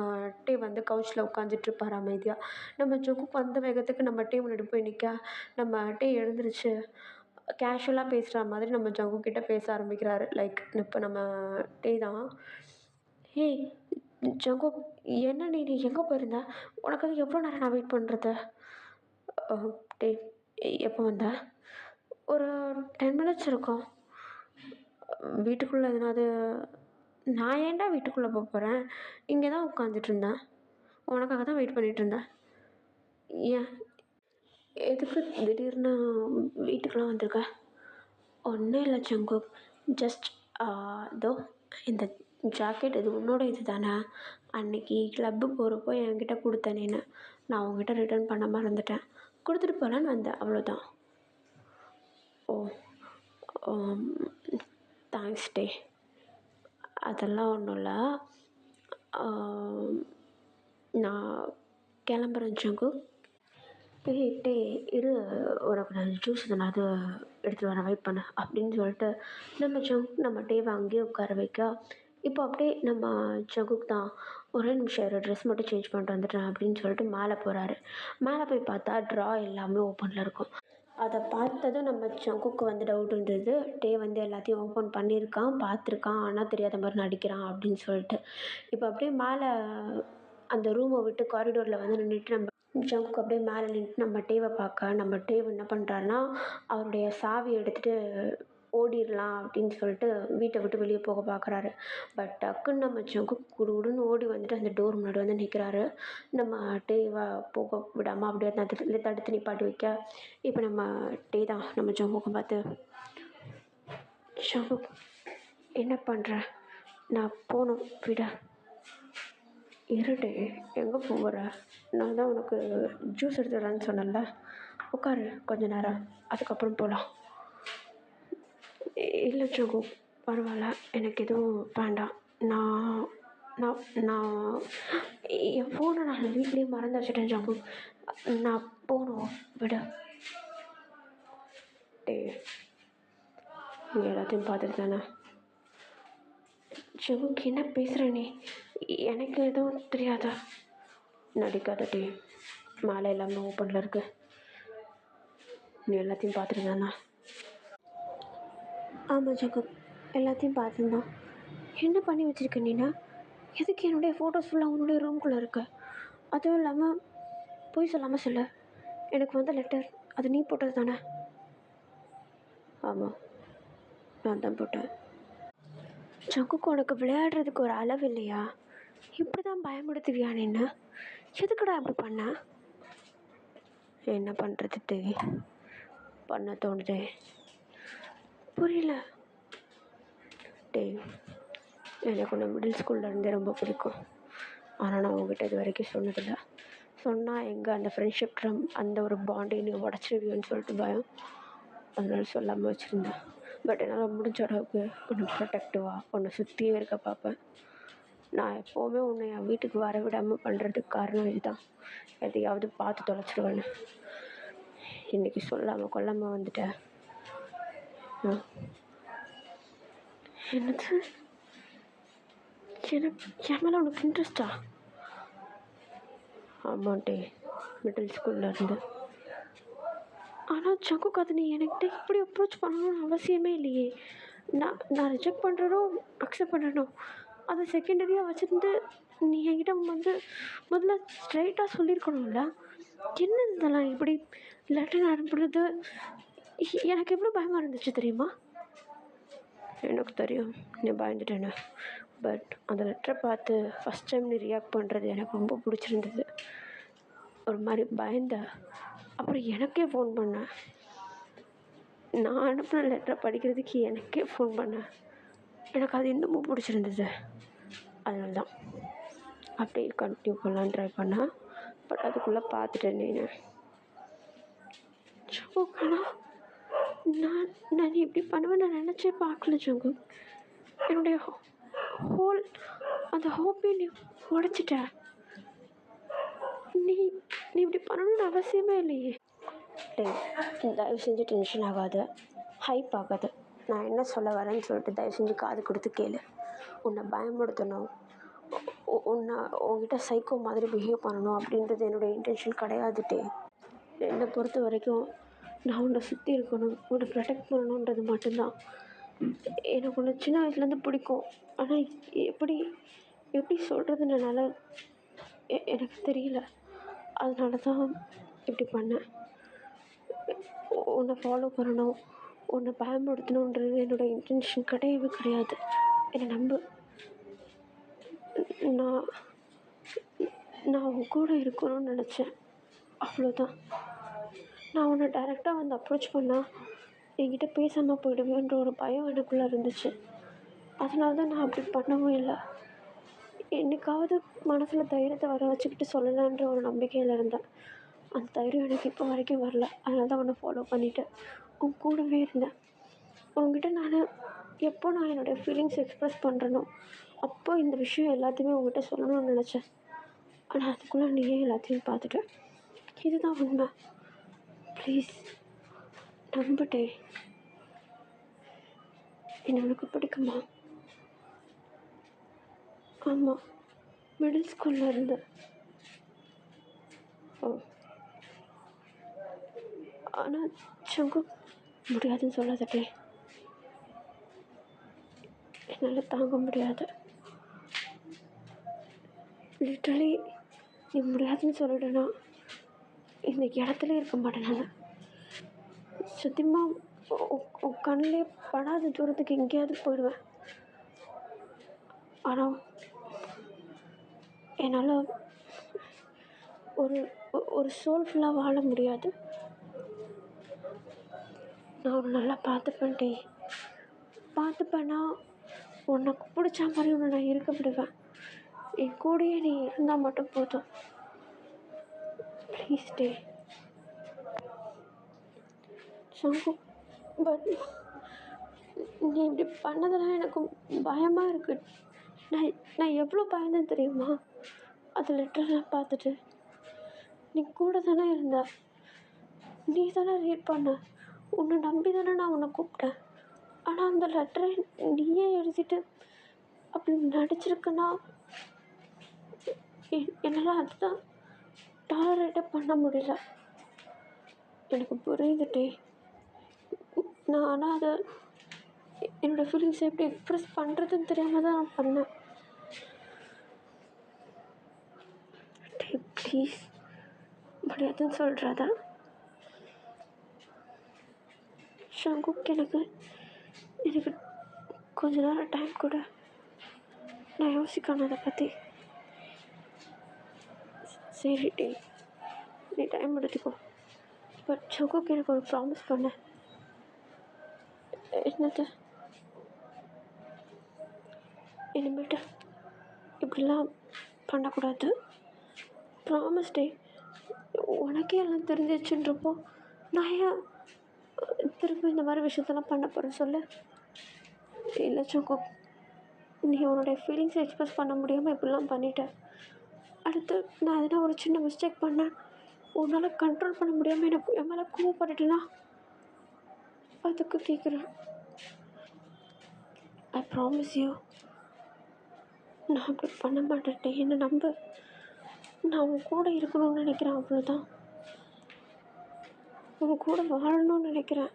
டே வந்து கவுச்சில் உட்காந்துட்ருப்பாரு அமைதியா. நம்ம ஜங்குக்கு வந்த வேகத்துக்கு நம்ம டே முன்னாடி போய் நிற்க, நம்ம டே எழுந்திருச்சு கேஷுவலா பேசுற மாதிரி நம்ம ஜங்கு கிட்ட பேச ஆரம்பிக்கிறாரு. லைக் இப்ப நம்ம டே தான். "ஏய் ஜங்குக், என்ன நீ எங்கே போயிருந்த? உனக்காக எவ்வளோ நேரம் நான் வெயிட் பண்ணுறது?" "அ டேய் எப்போ வந்த?" "ஒரு 10 மினிட்ஸ் இருக்கும்." "வீட்டுக்குள்ளே எதுனாது?" "நான் ஏன்டா வீட்டுக்குள்ளே போறேன்? இங்கே தான் உட்காந்துட்ருந்தேன். உனக்காக தான் வெயிட் பண்ணிட்டுருந்தேன்." "ஏன்? எதுக்கு திடீர்னு வீட்டுக்கெல்லாம் வந்திருக்க?" "ஒன்றும் இல்லை ஜங்குக். ஜஸ்ட் இதோ இந்த ஜாக்கெட் இது உன்னோட இது தானே? அன்னைக்கு கிளப்பு போகிறப்போ என்கிட்ட கொடுத்த நீனு. நான் உன்கிட்ட ரிட்டர்ன் பண்ண மறந்துட்டேன். கொடுத்துட்டு போகலான்னு வந்தேன், அவ்வளோதான்." "ஓ, ஆம், தேங்க்ஸ் டே. அதெல்லாம் ஒன்றும் இல்லை. நான் கிளம்புறேன் ஜங்குக்." "ஏய் டேய் இரு, உனக்கு நான் ஜூஸ் எதனாவது எடுத்துகிட்டு வரேன், வெயிட் பண்ணு" அப்படின்னு சொல்லிட்டு நம்ம ஜங்குக் நம்ம டேவை அங்கேயே உட்கார வைக்க, இப்போ அப்படியே நம்ம ஜங்குக் தான், "ஒரே நிமிஷம் இரு, ட்ரெஸ் மட்டும் சேஞ்ச் பண்ணிட்டு வந்துடுறேன்" அப்படின்னு சொல்லிட்டு மேலே போகிறாரு. மேலே போய் பார்த்தா ட்ரா எல்லாமே ஓப்பனில் இருக்கும். அதை பார்த்ததும் நம்ம ஜங்குக்கு வந்து டவுட் இருந்தது. டே வந்து எல்லாத்தையும் ஓப்பன் பண்ணியிருக்கான், பார்த்துருக்கான், ஆனால் தெரியாத மாதிரி நடிக்கிறான் அப்படின்னு சொல்லிட்டு. இப்போ அப்படியே மேலே அந்த ரூமை விட்டு காரிடோரில் வந்து நின்றுட்டு நம்ம ஜங்குக்கு அப்படியே மேலே நின்னுட்டு நம்ம டேவை பார்க்க, நம்ம டேவ் என்ன பண்ணுறாருன்னா, அவருடைய சாவியை எடுத்துகிட்டு ஓடிடலாம் அப்படின்னு சொல்லிட்டு வீட்டை விட்டு வெளியே போக பார்க்குறாரு. பட் டக்குன்னு நம்ம ஜங்குக் குடுகுடுன்னு ஓடி வந்துட்டு அந்த டோர் முன்னாடி வந்து நிற்கிறாரு. நம்ம டேவை போக விடாமல் அப்படியே தடுத்து நிப்பாட்டி வைக்க, இப்போ நம்ம டே தான் நம்ம ஜங்குக்கை பார்த்து, "ஜங்குக், என்ன பண்ணுற? நான் போகணும், விட." "இருடே, எங்கே போகிற? நான் தான் உனக்கு ஜூஸ் எடுத்து வரேன்னு சொன்னேன்ல. உட்காரு கொஞ்ச நேரம், அதுக்கப்புறம் போகலாம்." "இல்லை ஜகு, பரவாயில்ல, எனக்கு எதுவும் வேண்டாம். நான் நான் நான் என் ஃபோனை நான் வீட்லேயே மறந்து வச்சுட்டேன் ஜகு. நான் போகணும், விடு." "டேய், நீ எல்லாத்தையும் பார்த்துட்டு தானே?" "ஜகுக்கு என்ன பேசுகிற நீ? எனக்கு எதுவும் தெரியாதா?" "நடிக்காத டே, மேலே எல்லாமே ஓப்பனில் இருக்கு. நீ எல்லாத்தையும் பார்த்துட்டு தானே?" "ஆமாம் ஜகுக், எல்லாத்தையும் பார்த்துருந்தான். என்ன பண்ணி வச்சுருக்க நீனா? எதுக்கு என்னுடைய ஃபோட்டோஸ் ஃபுல்லாக உன்னுடைய ரூம்குள்ளே இருக்கு? அதுவும் இல்லாமல் பொய் சொல்லாமல் சொல்லு, எனக்கு வந்த லெட்டர் அது நீ போட்டது தானே?" "ஆமாம், நான் தான் போட்டேன்." "ஜங்குக்கு, உனக்கு விளையாடுறதுக்கு ஒரு அளவு இல்லையா? இப்படி தான் பயமுடுத்துவியா நின்று? எதுக்குடா இப்படி பண்ண?" "என்ன பண்ணுறது, பண்ண தோணுதே." "புரியல." "டேய், எனக்கு உன்னை மிடில் ஸ்கூல்லேருந்தே ரொம்ப பிடிக்கும். ஆனால் நான் உங்ககிட்ட இது வரைக்கும் சொன்னதில்லை. சொன்னால் எங்கே அந்த ஃப்ரெண்ட்ஷிப் ட்ரம் அந்த ஒரு பாண்டை நீ உடச்சிருவியோன்னு சொல்லிட்டு பயம். அதனால சொல்லாமல் வச்சுருந்தேன். பட் என்னால் முடிஞ்ச அளவுக்கு உன்னை ப்ரொடெக்டிவாக உன்னை சுற்றியே இருக்க பார்ப்பேன். நான் எப்போவுமே உன்னை என் வீட்டுக்கு வர விடாமல் பண்ணுறதுக்கு காரணம் இதுதான். எதையாவது பார்த்து தொலைச்சிடுவேன்னு. இன்றைக்கி சொல்லாமல் கொல்லாமல் வந்துட்டேன்." "என்னது? எனக்கு என் மேலே உனக்கு இன்ட்ரெஸ்ட்டா?" "ஆமாண்டே, மிடில் ஸ்கூல்லேருந்து." "ஆனால் ஜங்குக், அது நீ என்கிட்ட இப்படி அப்ரோச் பண்ணணும்னு அவசியமே இல்லையே. நான் ரிஜெக்ட் பண்ணுறனோ அக்செப்ட் பண்ணுறனோ அதை செகண்டரியாக வச்சுருந்து நீ என்கிட்ட முதல்ல ஸ்ட்ரைட்டாக சொல்லியிருக்கணும்ல. என்ன இதெல்லாம் இப்படி லெட்டர் அனுப்புறது? எனக்கு எவ்வளோ பயமாக இருந்துச்சு தெரியுமா? எனக்கு தெரியும் நீ பயந்துட்டேன்னு. பட் அந்த லெட்டரை பார்த்து ஃபஸ்ட் டைம் நீ ரியாக்ட் பண்ணுறது எனக்கு ரொம்ப பிடிச்சிருந்தது. ஒரு மாதிரி பயந்த. அப்புறம் எனக்கே ஃபோன் பண்ணேன். நான் அனுப்பின லெட்டரை படிக்கிறதுக்கு எனக்கே ஃபோன் பண்ணேன். எனக்கு அது இன்னமும் பிடிச்சிருந்தது. அதனால தான் அப்படியே கண்டினியூ பண்ணலான்னு ட்ரை பண்ணேன். பட் அதுக்குள்ளே பார்த்துட்டேன் நீ. சோக்கானா நான் நான் இப்படி பண்ணுவேன் நான் நினச்சே பார்க்கல ஜங்கு. என்னுடைய ஹோல் அந்த ஹோப்பே நீ உடைச்சிட்ட. நீ நீ இப்படி பண்ணணும்னு அவசியமே இல்லையே. தயவு செஞ்சு டென்ஷன் ஆகாத, ஹைப் ஆகாத. நான் என்ன சொல்ல வரேன்னு சொல்லிட்டு தயவு செஞ்சு காது கொடுத்து கேளு. உன்னை பயமுடுத்தணும், உன்கிட்ட சைக்கோ மாதிரி பிஹேவ் பண்ணணும் அப்படின்றது என்னுடைய இன்டென்ஷன் கிடையாதுட்டே. என்னை பொறுத்த வரைக்கும் நான் உன்னை சுற்றி இருக்கணும், உன்னை ப்ரொடெக்ட் பண்ணணுன்றது மட்டும்தான். எனக்கு உன்னை சின்ன வயசுலேருந்து பிடிக்கும். ஆனால் எப்படி எப்படி சொல்கிறதுன்னு என்னால் எனக்கு தெரியல. அதனால தான் இப்படி பண்ணேன். உன்னை ஃபாலோ பண்ணணும், உன்னை பயன்படுத்தணுன்றது என்னோடய இன்டென்ஷன் கிடையவே கிடையாது. என்னை நம்பு. நான் நான் உன் கூட இருக்கணும்னு நினச்சேன், அவ்வளோதான். நான் உன்னை டைரெக்டாக வந்து அப்ரோச் பண்ணால் என்கிட்ட பேசாமல் போயிடுவேன்ற ஒரு பயம் எனக்குள்ளே இருந்துச்சு. அதனால தான் நான் அப்படி பண்ணவும் இல்லை. என்றைக்காவது மனசில் தைரியத்தை வர வச்சுக்கிட்டு சொல்லலான்ற ஒரு நம்பிக்கையில் இருந்தேன். அந்த தைரியம் எனக்கு இப்போ வரைக்கும் வரல. அதனால தான் உன்னை ஃபாலோ பண்ணிவிட்டேன், உன் கூடவே இருந்தேன். உங்ககிட்ட நான் என்னோடய ஃபீலிங்ஸ் எக்ஸ்ப்ரெஸ் பண்ணுறனோ அப்போ இந்த விஷயம் எல்லாத்தையுமே உங்ககிட்ட சொல்லணும்னு நினச்சேன். ஆனால் அதுக்குள்ளே நீயே எல்லாத்தையும் பார்த்துட்டேன். இதுதான் உண்மை. ப்ளீஸ் நம்பிட்டே. என்ன உனக்கு பிடிக்குமா? ஆமாம், மிடில் ஸ்கூலில் இருந்து. ஓ, ஆனால் சங்கு முடியாதுன்னு சொல்லாதே. என்னால் தாங்க முடியாது. லிட்ரலி நீ முடியாதுன்னு சொல்லிட்டேன்னா இந்த இடத்துல இருக்க மாட்டேன் நான். சத்தியமாக உன் கண்ணிலே படாத தூரத்துக்கு எங்கேயாவது போயிடுவேன். ஆனால் என்னால் ஒரு சோல்ஃபுல்லாக வாழ முடியாது. நான் உன்னை நல்லா பார்த்துப்பேன்னா உனக்கு பிடிச்ச மாதிரி உன்னை நான் இருக்க விடுவேன். என் கூடயே நீ இருந்தால் மட்டும் போதும். ப்ளீஸ் டே சங்கு. பட் நீ இப்படி பண்ணதெல்லாம் எனக்கு பயமாக இருக்குது. நான் எவ்வளோ பயந்தேன்னு தெரியுமா? அது லெட்டர்லாம் பார்த்துட்டு. நீ கூட தானே இருந்த, நீ தானே ரீட் பண்ண, உன்னை நம்பி தானே நான் உன்னை கூப்பிட்டேன். ஆனால் அந்த லெட்டரை நீயே எழுதிட்டு அப்படி நடிச்சிருக்குன்னா என்னால் அதுதான் டாலரேட்டே பண்ண முடியல. எனக்கு புரியுதுட்டே. நான் ஆனால் அதை என்னோடய ஃபீலிங்ஸை எப்படி எக்ஸ்ப்ரெஸ் பண்ணுறதுன்னு தெரியாமல் தான் நான் பண்ணேன். டே ப்ளீஸ் முடியாதுன்னு சொல்கிறதா ஷங்குக்கு? எனக்கு கொஞ்ச நேரம் டைம் கூட நான் யோசிக்கணும் அதை பற்றி. சரி டே, நீ டைம் எடுத்துக்கோ. பட் ஷங்குக்கு எனக்கு ஒரு ப்ராமிஸ் பண்ண. என்னது? இனிமேட்டு இப்படிலாம் பண்ணக்கூடாது. ப்ராமிஸ் டே. உனக்கே எல்லாம் தெரிஞ்சிச்சுன்றப்போ நான் ஏன் திரும்ப இந்த மாதிரி விஷயத்தெல்லாம் பண்ண போகிறேன் சொல்லு? இல்லை சங்கு, நீ உன்னுடைய ஃபீலிங்ஸை எக்ஸ்ப்ரெஸ் பண்ண முடியாமல் இப்படிலாம் பண்ணிட்டேன். அடுத்து நான் எதனா ஒரு சின்ன மிஸ்டேக் பண்ணேன், உன்னால் கண்ட்ரோல் பண்ண முடியாமல் எனக்கு என் மேலே கோவப்பட்டுட்டேன்னா அதுக்கு கேட்குறேன். ஐ ப்ராமிஸ் யூ, நான் அப்படி பண்ண மாட்டேன். என்னை நம்பு. நான் உன் கூட இருக்கணும்னு நினைக்கிறேன், அவ்வளோதான். உன் கூட வாழணும்னு நினைக்கிறேன்.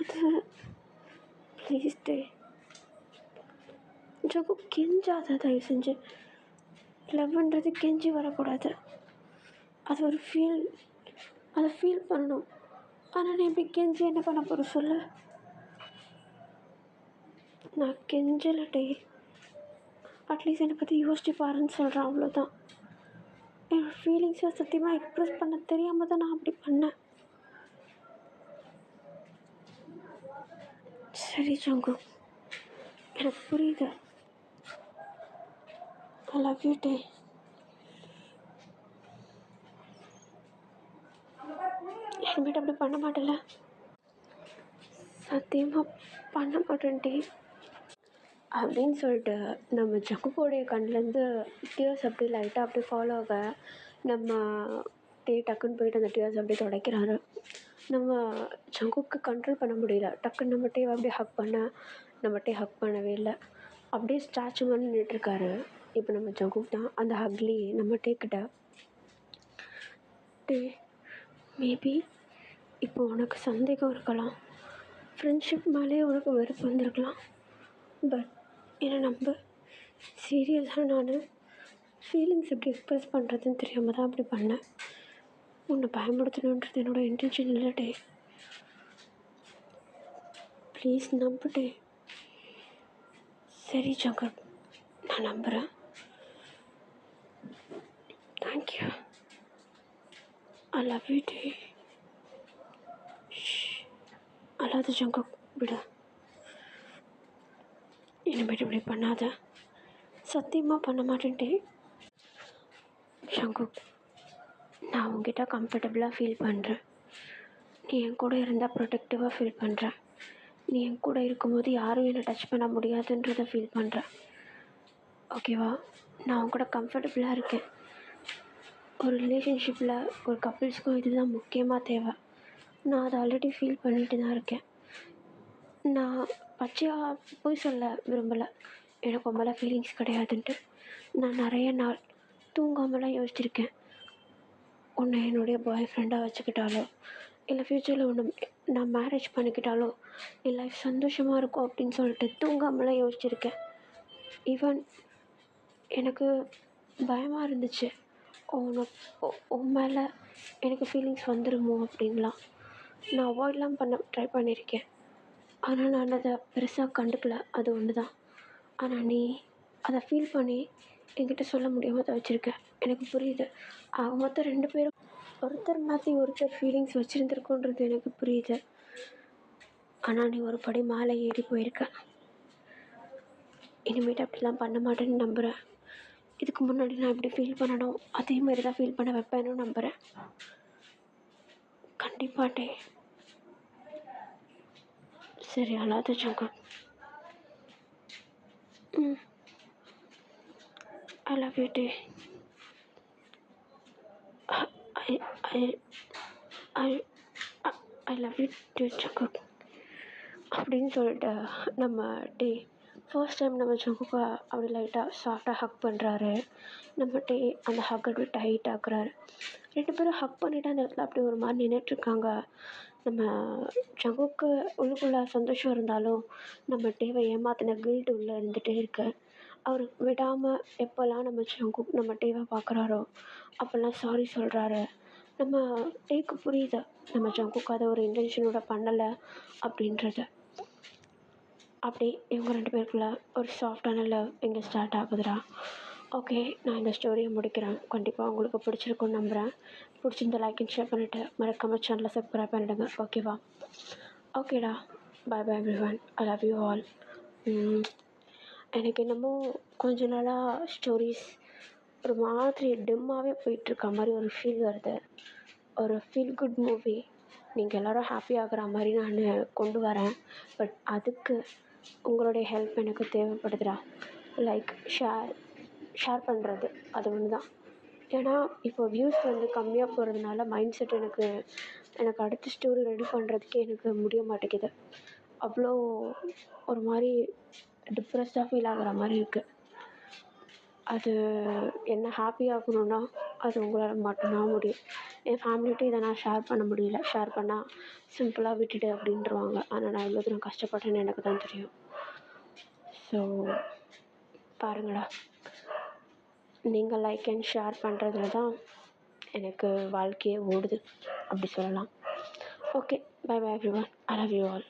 அது ப்ளீஸ் டே. ஜகு கெஞ்சாத, தயவு செஞ்சு. லவ்ன்றது கெஞ்சி வரக்கூடாது. அது ஒரு அதை ஃபீல் பண்ணணும். ஆனால் நீ இப்படி கெஞ்சி என்ன பண்ண போகிற சொல்லு? நான் கெஞ்சலட்டே. அட்லீஸ்ட் என்னை பற்றி யோசிச்சு பாருன்னு சொல்கிறேன், அவ்வளோதான். என்னோடய ஃபீலிங்ஸை சத்தியமாக எக்ஸ்ப்ரெஸ் பண்ண தெரியாமல் தான் நான் அப்படி பண்ணேன். சரி ஜங்கு, எனக்கு புரியுது. ஐ லவ் யூ டே. இனிமேட்டு அப்படி பண்ண மாட்டேன்ல? சத்தியமாக பண்ண மாட்டேன் டே. அப்படின்னு சொல்லிட்டு நம்ம ஜங்குவோடைய கண்ணிலேருந்து டியர்ஸ் அப்படியே லைட்டாக அப்படியே ஃபாலோ ஆக நம்ம டக்குன்னு போயிட்டு அந்த டியர்ஸ் அப்படியே துடைக்கிறாரு. நம்ம ஜங்குக்கு கண்ட்ரோல் பண்ண முடியல. டக்குன்னு நம்ம அப்படியே ஹக் பண்ணவே இல்லை. அப்படியே ஸ்டாச்சு மாதிரி நின்றுட்டுருக்காரு. இப்போ நம்ம ஜங்குக் தான் அந்த ஹக்லேயே நம்ம டேக்கிட்ட மேபி இப்போ உனக்கு சந்தேகம் இருக்கலாம், ஃப்ரெண்ட்ஷிப் மேலே உனக்கு வெறுப்பு வந்திருக்கலாம். பட் என்னை நம்ப, சீரியஸாக நான் ஃபீலிங்ஸ் எப்படி எக்ஸ்ப்ரெஸ் பண்ணுறதுன்னு தெரியாமல் தான் அப்படி பண்ணேன். உன்னை பயன்படுத்தணுன்றது என்னோடய இன்டென்ஷன் இல்லை டே. ப்ளீஸ் நம்பு டே. சரி ஜங்கட், நான் நம்புகிறேன். தேங்க்யூ. ஐ லவ் யூ டே. அல்லாத ஜங்கட் விட, இனிமேட்டு இப்படி பண்ணாத. சத்தியமாக பண்ண மாட்டேன்ட்டே. ஜங்குக், நான் உங்ககிட்ட கம்ஃபர்டபுளாக ஃபீல் பண்ணுறேன். நீ என் கூட இருந்தால் ப்ரொடெக்டிவாக ஃபீல் பண்ணுறேன். நீ என் கூட இருக்கும்போது யாரும் என்னை டச் பண்ண முடியாதுன்றதை ஃபீல் பண்ணுறேன். ஓகேவா? நான் உன் கூட கம்ஃபர்டபுளாக இருக்கேன். ஒரு ரிலேஷன்ஷிப்பில் ஒரு கப்புள்ஸ்க்கும் இதுதான் முக்கியமாக தேவை. நான் அதை ஆல்ரெடி ஃபீல் பண்ணிட்டு தான் இருக்கேன். நான் பச்சையாக போய் சொல்ல விரும்பலை, எனக்கு உன் மேலே ஃபீலிங்ஸ் கிடையாதுன்ட்டு. நான் நிறைய நாள் தூங்காமலாம் யோசிச்சிருக்கேன். உன்னை என்னுடைய பாய் ஃப்ரெண்டாக வச்சுக்கிட்டாலோ, இல்லை ஃப்யூச்சரில் ஒன்று நான் மேரேஜ் பண்ணிக்கிட்டாலோ என் லைஃப் சந்தோஷமாக இருக்கும் அப்படின்னு சொல்லிட்டு தூங்காமலாம் யோசிச்சிருக்கேன். ஈவன் எனக்கு பயமாக இருந்துச்சு, உன் மேலே எனக்கு ஃபீலிங்ஸ் வந்துடுமோ அப்படின்லாம். நான் அவாய்ட்லாம் பண்ண ட்ரை பண்ணியிருக்கேன். ஆனால் நான் அதை பெருசாக கண்டுக்கல, அது ஒன்று தான். ஆனால் நீ அதை ஃபீல் பண்ணி என்கிட்ட சொல்ல முடியாமல் அதை வச்சுருக்கேன். எனக்கு புரியுது. ஆக மொத்தம் 2 பேரும் ஒருத்தர் மாற்றி ஒருத்தர் ஃபீலிங்ஸ் வச்சுருந்துருக்கோன்றது எனக்கு புரியுது. ஆனால் நீ ஒரு படி மேலே ஏறி போயிருக்க. இனிமேட்டு அப்படிலாம் பண்ண மாட்டேன்னு நம்புகிறேன். இதுக்கு முன்னாடி நான் எப்படி ஃபீல் பண்ணணும் அதே மாதிரி தான் ஃபீல் பண்ண வைப்பேன்னு நம்புகிறேன். கண்டிப்பாட்டே. சரி, அழாத ஜங்கு. ஐ லவ் யூ டே. ஐ லவ் யூ டே ஜங்கு. அப்படின்னு சொல்லிட்டு நம்ம டே ஃபர்ஸ்ட் டைம் நம்ம ஜங்குக்கை அப்படி லைட்டாக சாஃப்டாக ஹக் பண்ணுறாரு. நம்ம டே அந்த ஹக் அப்படி டைட் ஆக்குறாரு. 2 பேரும் ஹக் பண்ணிவிட்டு அந்த இடத்துல அப்படி ஒரு மாதிரி நின்றுட்டுருக்காங்க. நம்ம ஜங்குக்கு உள்ளுக்குள்ளே சந்தோஷம் இருந்தாலும் நம்ம டேவை ஏமாத்தின கில்ட் உள்ளே இருந்துகிட்டே இருக்கு. அவர் விடாமல் எப்போல்லாம் நம்ம ஜங்குக் நம்ம டேவை பார்க்குறாரோ அப்போல்லாம் சாரி சொல்கிறாரு. நம்ம டேக்கு புரியுது நம்ம ஜங்குக்கு அதை ஒரு இன்டென்ஷனோட பண்ணலை அப்படின்றது. அப்படி இவங்க 2 பேருக்குள்ள ஒரு சாஃப்டான லவ் இங்கே ஸ்டார்ட் ஆகுதுடா. ஓகே, நான் இந்த ஸ்டோரியை முடிக்கிறேன். கண்டிப்பாக உங்களுக்கு பிடிச்சிருக்குன்னு நம்புகிறேன். பிடிச்சிருந்த லைக் அண்ட் ஷேர் பண்ணிவிட்டு மறக்காமல் சேனலை சப்ஸ்கிரைப் பண்ணிவிடுங்க. ஓகேவா? ஓகேடா. Bye bye everyone. I love you all. எனக்கு என்னமோ கொஞ்ச நாளாக ஸ்டோரிஸ் ஒரு மாதிரி டிம்மாகவே போயிட்டுருக்க மாதிரி ஒரு ஃபீல் வருது. ஒரு ஃபீல் குட் மூவி நீங்கள் எல்லோரும் ஹாப்பி ஆகிற மாதிரி நான் கொண்டு வரேன். பட் அதுக்கு உங்களுடைய ஹெல்ப் எனக்கு தேவைப்படுதுடா. லைக் ஷேர் பண்ணுறது அது ஒன்று தான். ஏன்னா இப்போ வியூஸ் கம்மியாக போகிறதுனால மைண்ட் செட் எனக்கு அடுத்த ஸ்டோரி ரெடி பண்ணுறதுக்கே எனக்கு முடிய மாட்டேங்குது. அவ்வளோ ஒரு மாதிரி டிப்ரெஸ்டாக ஃபீல் ஆகிற மாதிரி இருக்குது. அது என்ன ஹாப்பி ஆகணுன்னா அது உங்களால் மட்டும்தான் முடியும். என் ஃபேமிலிகிட்ட இதை நான் ஷேர் பண்ண முடியல. ஷேர் பண்ணால் சிம்பிளாக விட்டுடு அப்படின்ட்டுருவாங்க. ஆனால் நான் எவ்வளோ தூரம் கஷ்டப்பட்டேன்னு எனக்கு தான் தெரியும். ஸோ பாருங்கடா, நீங்கள் லைக் அண்ட் ஷேர் பண்ணுறதுல தான் எனக்கு வாழ்க்கையே ஓடுது அப்படி சொல்லலாம். Okay, bye bye everyone, I love you all.